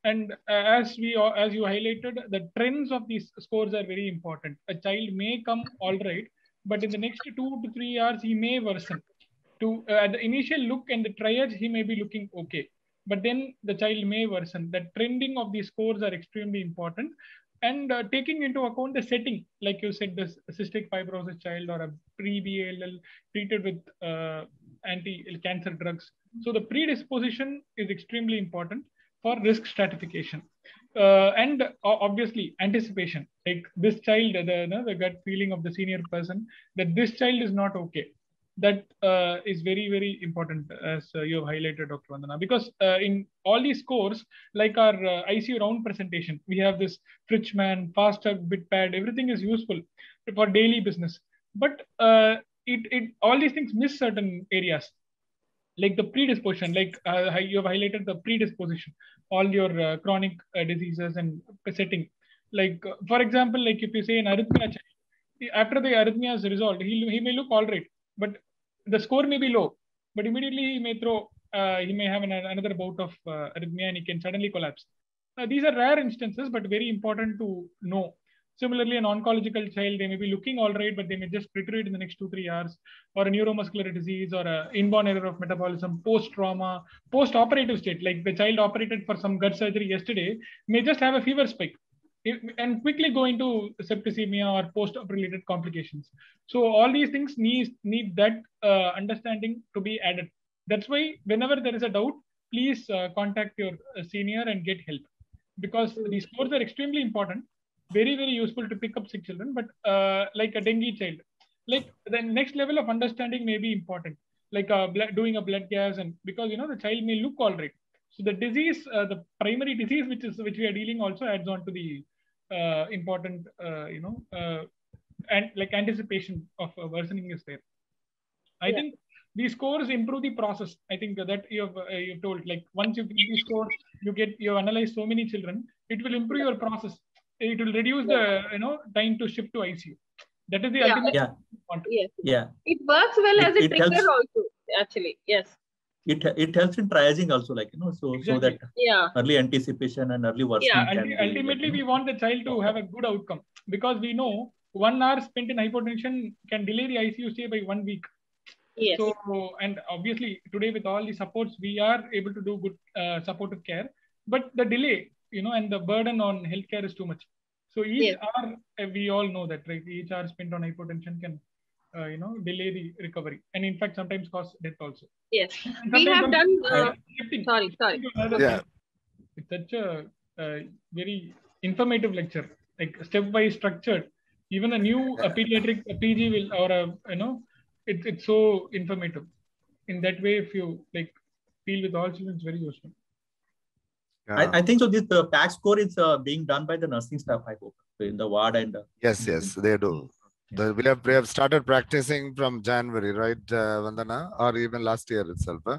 And as you highlighted, the trends of these scores are very important. A child may come all right, but in the next 2 to 3 hours, he may worsen. At the initial look and the triage, he may be looking okay, but then the child may worsen. The trending of these scores are extremely important, and taking into account the setting, like you said, the cystic fibrosis child or a pre-BALL treated with anti-cancer drugs. So the predisposition is extremely important for risk stratification. And obviously anticipation, like this child, the gut feeling of the senior person that this child is not okay. That is very, very important, as you have highlighted, Dr. Vandana, because in all these scores, like our ICU round presentation, we have this Fritchman, FastHug, BitPad, everything is useful for daily business. But all these things miss certain areas, like the predisposition, like you have highlighted the predisposition, all your chronic diseases and setting. Like, for example, like if you say an arrhythmia child, after the arrhythmia is resolved, he may look all right, but the score may be low, but immediately he may have another bout of arrhythmia and he can suddenly collapse. These are rare instances, but very important to know. Similarly, an oncological child, they may be looking all right, but they may just deteriorate in the next 2-3 hours, or a neuromuscular disease, or an inborn error of metabolism, post-trauma, post-operative state, like the child operated for some gut surgery yesterday, may just have a fever spike and quickly go into septicemia or post-op-related complications. So all these things need that understanding to be added. That's why whenever there is a doubt, please contact your senior and get help, because these scores are extremely important. Very, very useful to pick up sick children, but like a dengue child, like the next level of understanding may be important, like doing a blood gas, and because the child may look all right. So the disease, the primary disease which we are dealing also adds on to the important, and like anticipation of worsening is there. I think these scores improve the process. I think that you've told, like once you get these scores, you analyze so many children, it will improve your process. It will reduce the time to shift to ICU. That is the ultimate. Yes. Yeah. It works well as a trigger helps. Also. Actually, yes. It helps in triaging also, like so that early anticipation and early worsening. Yeah. Ultimately, we want the child to have a good outcome, because we know 1 hour spent in hypotension can delay the ICU stay by 1 week. Yes. So, and obviously today with all the supports, we are able to do good supportive care, but the delay, and the burden on healthcare is too much. So each hour, we all know that, right? Each hour spent on hypotension can, delay the recovery, and in fact sometimes cause death also. Yes, we have done. Sorry. Yeah. It's such a very informative lecture, like step-wise structured. Even a new pediatric PG will, or it's so informative. In that way, if you like deal with all children, it's very useful. Yeah. I think so. This PAC score is being done by the nursing staff, I hope, in the ward and. Yes, they do. We have started practicing from January, right, Vandana, or even last year itself. Huh?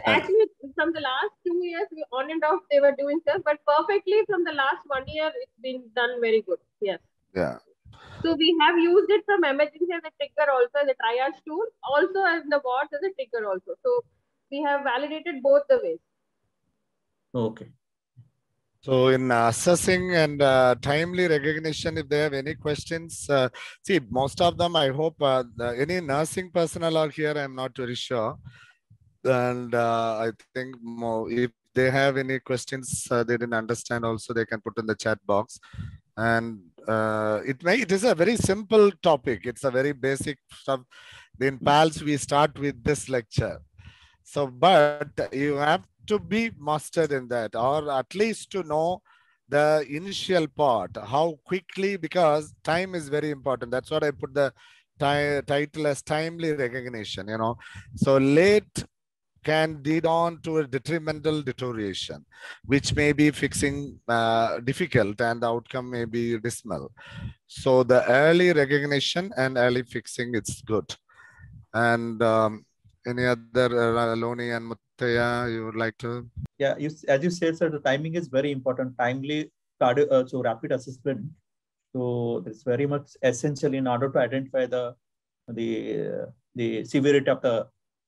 Actually, from the last 2 years, we on and off they were doing stuff, but perfectly from the last 1 year, it's been done very good. Yes. Yeah. So we have used it from emergency as a trigger, also as a triage tool, also as the wards as a trigger also. So we have validated both the ways. Okay. So in assessing and timely recognition, if they have any questions, see, most of them, I hope any nursing personnel are here, I'm not very sure. And I think if they have any questions they didn't understand also, they can put in the chat box. And it is a very simple topic. It's a very basic stuff. In PALS, we start with this lecture. So, but you have to be mastered in that, or at least to know the initial part, how quickly, because time is very important. That's what I put the title as timely recognition, So late can lead on to a detrimental deterioration, which may be fixing difficult and the outcome may be dismal. So the early recognition and early fixing, it's good. And any other, Loni and Muttaya, you would like to? Yeah, as you said, sir, the timing is very important. Timely so rapid assessment. So it's very much essential in order to identify the severity of the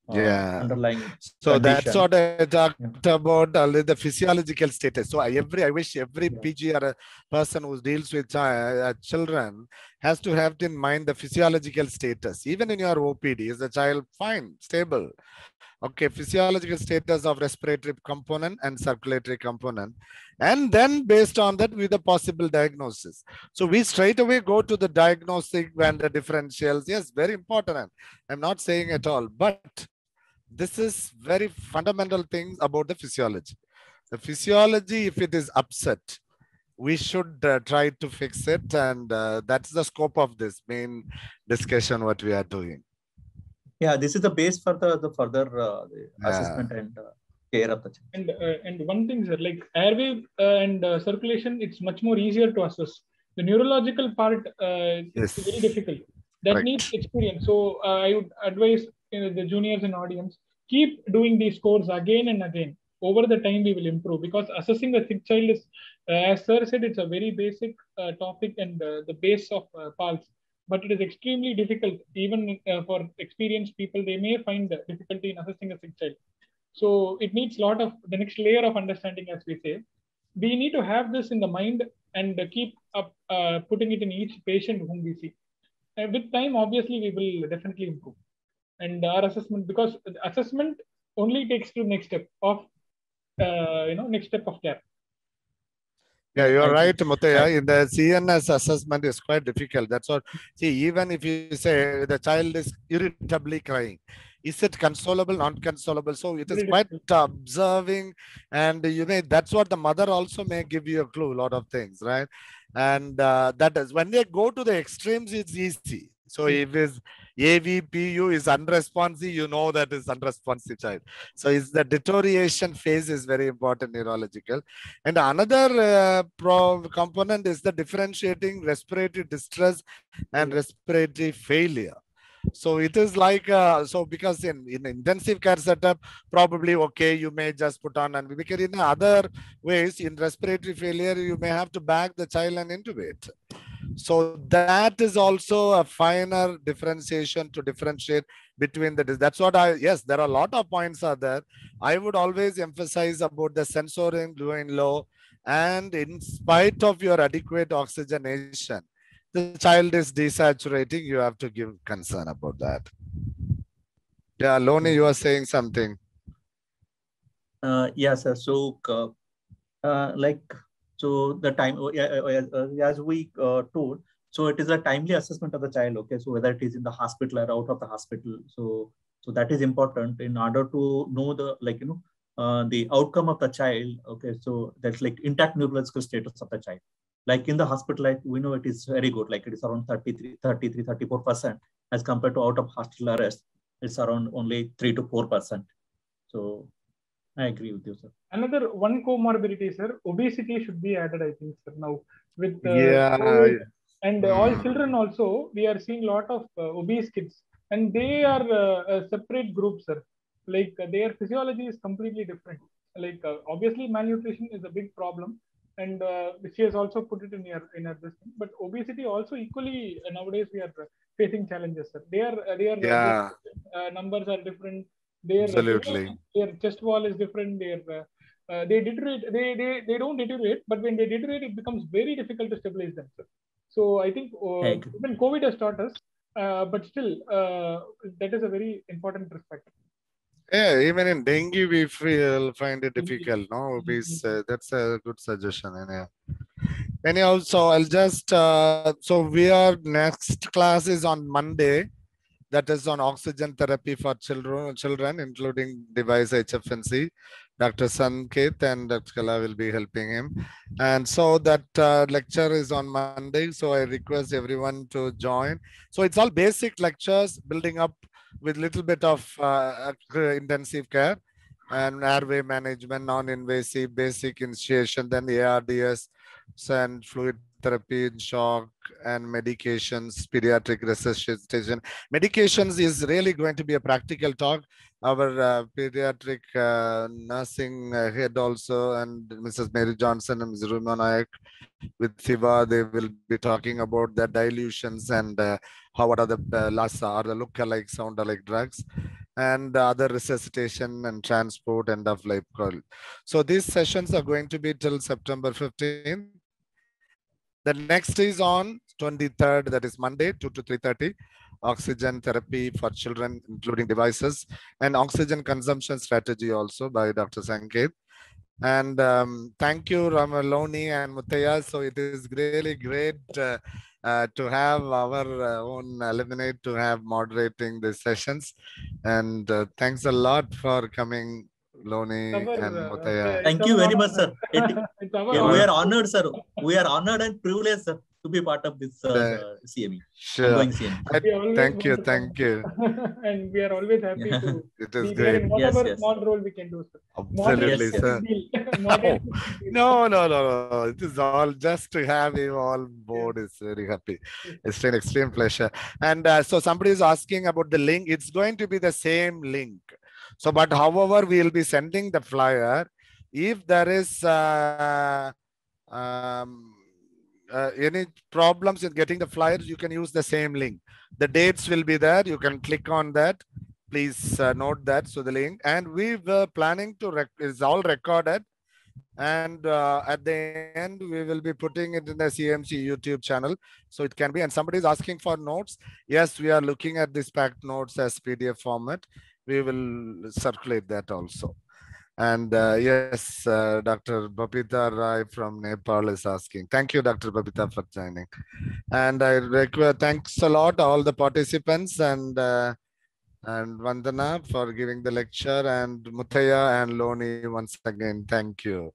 underlying So condition. that's what I talked about, the physiological status. So I wish every PG or a person who deals with children has to have in mind the physiological status. Even in your OPD, is the child fine, stable? Okay, physiological status of respiratory component and circulatory component. And then based on that, with the possible diagnosis. So we straight away go to the diagnostic and the differentials. Yes, very important. I'm not saying at all, but this is very fundamental things about the physiology. The physiology, if it is upset, we should try to fix it. And that's the scope of this main discussion, what we are doing. Yeah, this is the base for the further assessment and care of the child. And one thing, sir, like airway and circulation, it's much more easier to assess. The neurological part is very difficult. That needs experience. So I would advise the juniors and audience, keep doing these scores again and again. Over the time, we will improve, because assessing a sick child is, as sir said, it's a very basic topic and the base of PALS. But it is extremely difficult, even for experienced people. They may find difficulty in assessing a sick child. So it needs a lot of the next layer of understanding, as we say. We need to have this in the mind and keep up putting it in each patient whom we see. And with time, obviously, we will definitely improve. And our assessment, because assessment only takes to next step of next step of care. Yeah, you're right, Mutaya. In the CNS assessment is quite difficult. That's what. See, even if you say the child is irritably crying, is it consolable, non-consolable? So it is quite observing, and that's what the mother also may give you a clue. A lot of things, right? And that is when they go to the extremes, it's easy. So if his AVPU is unresponsive, you know that is unresponsive child. So it's the deterioration phase is very important neurological. And another component is the differentiating respiratory distress and respiratory failure. So it is like, so because in intensive care setup, probably, okay, you may just put on, and because in other ways, in respiratory failure, you may have to bag the child and intubate. So that is also a finer differentiation to differentiate between the, that's what yes, there are a lot of points are there. I would always emphasize about the censoring going low, and in spite of your adequate oxygenation, the child is desaturating, you have to give concern about that. Yeah, Loni, you are saying something. Yes, sir. So, so the time, as we told, so it is a timely assessment of the child. Okay, so whether it is in the hospital or out of the hospital, so that is important in order to know the the outcome of the child. Okay, so that's like intact neurological status of the child. Like in the hospital, like we know it is very good, like it is around 34% as compared to out of hospital arrest, it's around only 3 to 4%. So I agree with you, sir. Another one comorbidity, sir, obesity should be added, I think, sir. Now with COVID, and all children also, we are seeing a lot of obese kids, and they are a separate group, sir. Like their physiology is completely different. Like obviously malnutrition is a big problem, and she has also put it in her this thing. But obesity also equally nowadays we are facing challenges, sir. Their numbers are different. Their chest wall is different. They deteriorate. They don't deteriorate, but when they deteriorate, it becomes very difficult to stabilize them, sir. So I think even COVID has taught us, but still that is a very important perspective. Yeah, even in dengue, we find it difficult. No, that's a good suggestion. Anyhow, so I'll just, so we are, next class is on Monday. That is on oxygen therapy for children, including device HFNC. Dr. Sanket and Dr. Kala will be helping him. And so that lecture is on Monday. So I request everyone to join. So it's all basic lectures building up with little bit of intensive care and airway management, non-invasive, basic initiation, then the ARDS and fluid therapy in shock and medications, pediatric resuscitation. Medications is really going to be a practical talk. Our pediatric nursing head also, and Mrs. Mary Johnson and Mrs. Ruma Nayak with Siva, they will be talking about the dilutions and what are the LASA or the look-alike, sound-alike drugs. and other resuscitation and transport end of life call. So these sessions are going to be till September 15th. The next is on 23rd, that is Monday, 2 to 3:30. Oxygen therapy for children, including devices, and oxygen consumption strategy also by Dr. Sanket. And thank you, Ramaloni and Muthaya. So it is really great to have our own alumni to have moderating the sessions. And thanks a lot for coming, Loni and Muthaya. Thank you very much, sir. We are honored, sir. We are honored and privileged, sir, to be part of this CME. Sure. CME. Thank you. Thank you. And we are always happy to it is be great. there in whatever small role we can do, sir. Absolutely, sir. No. It is all just to have you all board is very happy. It's an extreme pleasure. And so somebody is asking about the link. It's going to be the same link. So, but however, we will be sending the flyer. If there is any problems in getting the flyers, you can use the same link. The dates will be there. You can click on that. Please note that. So the link, and we were planning to is all recorded, and at the end we will be putting it in the CMC YouTube channel, so it can be. And somebody is asking for notes. Yes, we are looking at this packed notes as PDF format. We will circulate that also. And yes, Dr. Babita Rai from Nepal is asking. Thank you, Dr. Babita, for joining. And I require thanks a lot all the participants, and Vandana for giving the lecture, and Muthaya and Loni once again. Thank you.